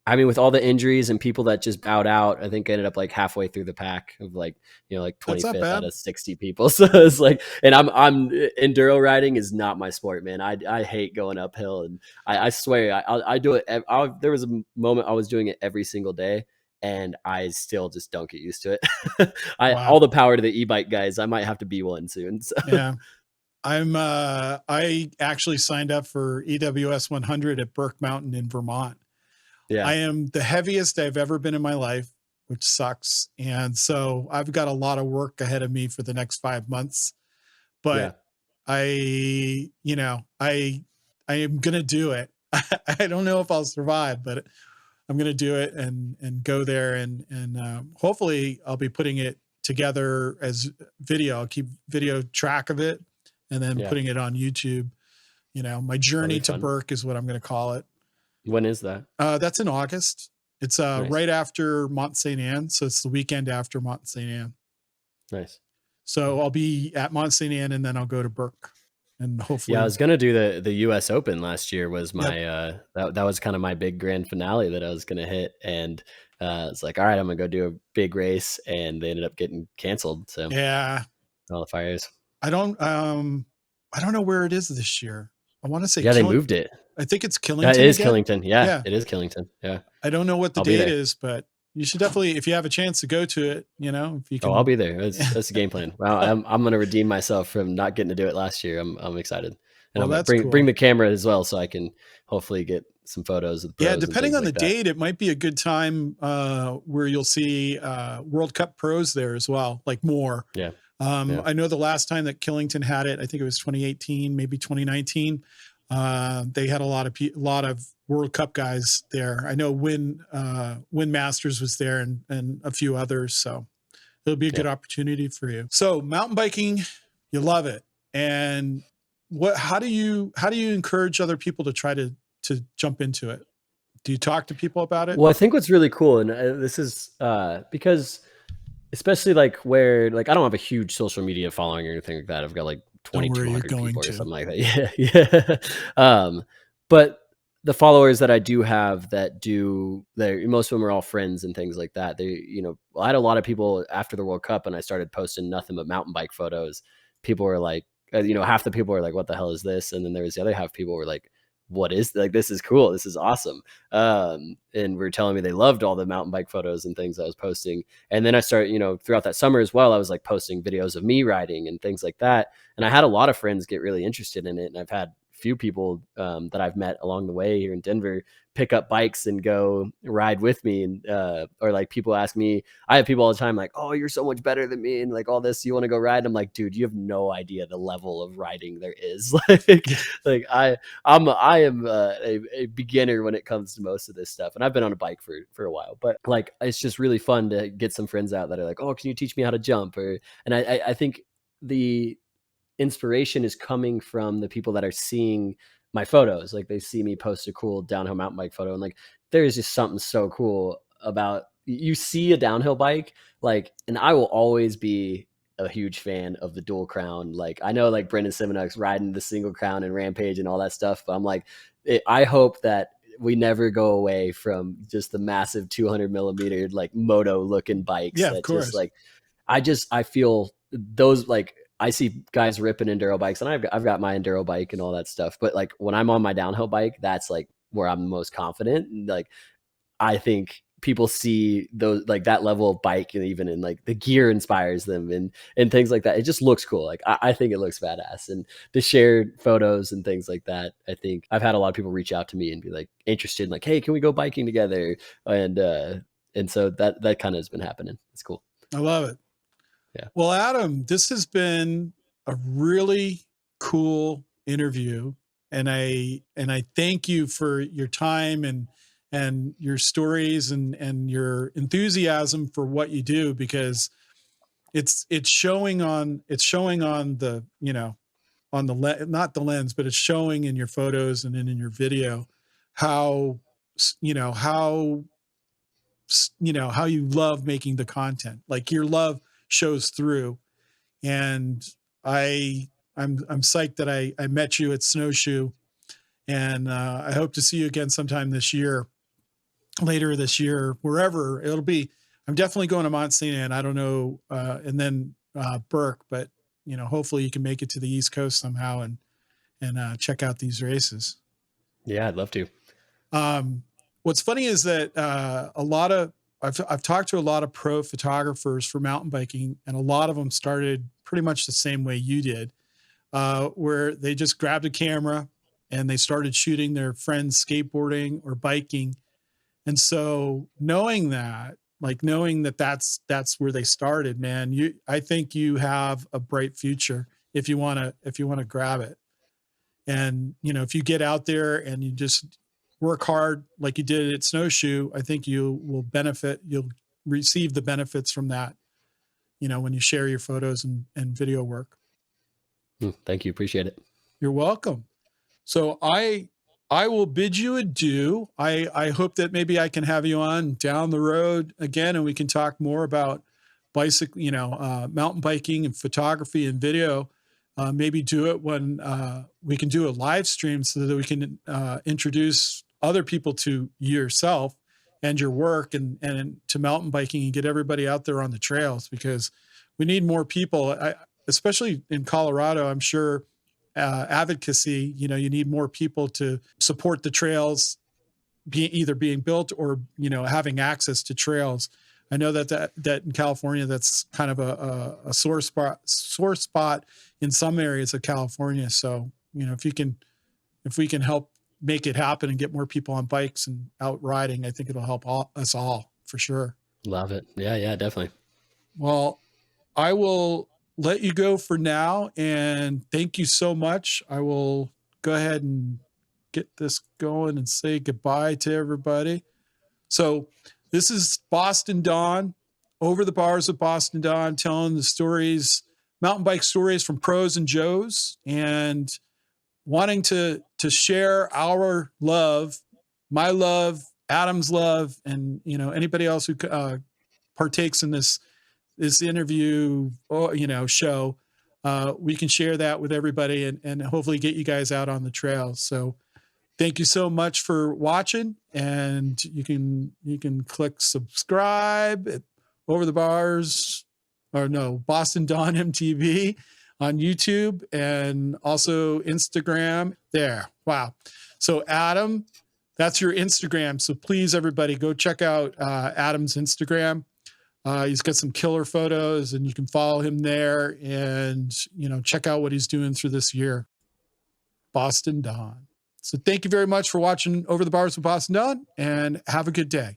I mean, with all the injuries and people that just bowed out, I think I ended up like halfway through the pack of like, like That's not 25th bad. out of 60 people. So it's like, and I'm enduro riding is not my sport, man. I hate going uphill, and I swear I do it. There was a moment I was doing it every single day, and I still just don't get used to it. Wow. All the power to the e-bike guys. I might have to be one soon. So. Yeah. I actually signed up for EWS 100 at Burke Mountain in Vermont. Yeah. I am the heaviest I've ever been in my life, which sucks. And so I've got a lot of work ahead of me for the next 5 months, but I am going to do it. I don't know if I'll survive, but I'm going to do it and go there. And hopefully I'll be putting it together as video. I'll keep video track of it and then putting it on YouTube. My journey to fun. Burke is what I'm going to call it. When is that? That's in August. It's Nice. right after Mont Saint Anne, so it's the weekend after Mont Saint Anne. Nice. So I'll be at Mont Saint Anne, and then I'll go to Burke, and Yeah, I hopefully, was gonna do the US Open last year was yep, my that was kind of my big grand finale that I was gonna hit. And it's like, all right, I'm gonna go do a big race, and they ended up getting canceled. So yeah. all the fires. I don't know where it is this year. I want to say Yeah, they moved it. I think it's That Killington is again. Killington. Yeah, Yeah. it is Killington. Yeah. I don't know what the I'll be date there. is, but you should definitely, if you have a chance to go to it, if you Oh, I'll can. be there. That's the game plan. Well, I'm gonna redeem myself from not getting to do it last year. I'm excited, and Well, I'm gonna that's bring cool. the camera as well, so I can hopefully get some photos of the Yeah, pros and depending things on the like that. date, it might be a good time where you'll see World Cup pros there as well, like more. Yeah, yeah, I know the last time that Killington had it, I think it was 2018, maybe 2019. They had a lot of World Cup guys there. I know Win Masters was there, and a few others. So it'll be a yeah. good opportunity for you. So mountain biking, you love it, and how do you encourage other people to try to jump into it? Do you talk to people about it? Well, I think what's really cool, and this is because especially like where like I don't have a huge social media following or anything like that. I've got like Don't worry, you're 2,200 going people or to. something like that. Yeah, yeah. But the followers that I do have that do, they most of them are all friends and things like that. They, I had a lot of people after the World Cup, and I started posting nothing but mountain bike photos. People were like, half the people were like, "What the hell is this?" And then there was the other half people were like, "What is like this is cool. This is awesome." And were telling me they loved all the mountain bike photos and things I was posting. And then I started, throughout that summer as well, I was like posting videos of me riding and things like that. And I had a lot of friends get really interested in it. And I've had few people that I've met along the way here in Denver pick up bikes and go ride with me. And, or like people ask me, I have people all the time like, "Oh, you're so much better than me." And like all this, you want to go ride? I'm like, dude, you have no idea the level of riding there is. Yeah. Like I am a beginner when it comes to most of this stuff, and I've been on a bike for a while. But like, it's just really fun to get some friends out that are like, "Oh, can you teach me how to jump?" Or and I think the inspiration is coming from the people that are seeing my photos. Like they see me post a cool downhill mountain bike photo, and like there's just something so cool about you see a downhill bike, like, and I will always be a huge fan of the dual crown. Like I know like Brendan Simonuk's riding the single crown and Rampage and all that stuff, but I'm like, I hope that we never go away from just the massive 200 millimeter like moto looking bikes Yeah, of that just course. like I feel those like I see guys ripping enduro bikes, and I've got my enduro bike and all that stuff. But like when I'm on my downhill bike, that's like where I'm most confident. And like I think people see those like that level of bike, and even in like the gear inspires them and things like that. It just looks cool. Like I think it looks badass. And the shared photos and things like that. I think I've had a lot of people reach out to me and be like interested in like, "Hey, can we go biking together?" And so that kind of has been happening. It's cool. I love it. Yeah. Well, Adam, this has been a really cool interview, and I thank you for your time and your stories and your enthusiasm for what you do, because it's showing on the on the not the lens, but it's showing in your photos and in your video how how how you love making the content. Like your love shows through, and I I'm psyched that I met you at Snowshoe, and I hope to see you again sometime this year, later this year, wherever it'll be. I'm definitely going to Mont Saint Anne. I don't know, and then Burke, but hopefully you can make it to the East Coast somehow and check out these races. Yeah, I'd love to. Um, what's funny is that a lot of I've talked to a lot of pro photographers for mountain biking, and a lot of them started pretty much the same way you did, where they just grabbed a camera and they started shooting their friends skateboarding or biking. And so knowing that that's where they started, man, I think you have a bright future if you want to grab it. And if you get out there and you just work hard like you did at Snowshoe, I think you'll receive the benefits from that, when you share your photos and video work. Thank you. Appreciate it. You're welcome. So I will bid you adieu. I hope that maybe I can have you on down the road again, and we can talk more about bicycle, mountain biking and photography and video. Maybe do it when we can do a live stream so that we can introduce other people to yourself and your work and to mountain biking and get everybody out there on the trails, because we need more people, especially in Colorado. I'm sure advocacy, you need more people to support the trails either being built or, having access to trails. I know that in California, that's kind of a sore spot in some areas of California. So, if we can help make it happen and get more people on bikes and out riding, I think it'll help us all for sure. Love it. Yeah, definitely. Well, I will let you go for now, and thank you so much. I will go ahead and get this going and say goodbye to everybody. So this is Boston Don, Over the Bars with Boston Don, telling the stories, mountain bike stories from pros and Joes, and wanting to share our love, my love, Adam's love, and anybody else who partakes in this interview or show. We can share that with everybody and hopefully get you guys out on the trails. So thank you so much for watching, and you can click subscribe at Over the Bars, or no, BostonDonMTB on YouTube, and also Instagram there. Wow. So Adam, that's your Instagram. So please, everybody, go check out Adam's Instagram. He's got some killer photos, and you can follow him there and, check out what he's doing through this year. Boston Don. So thank you very much for watching Over the Bars with Boston Don, and have a good day.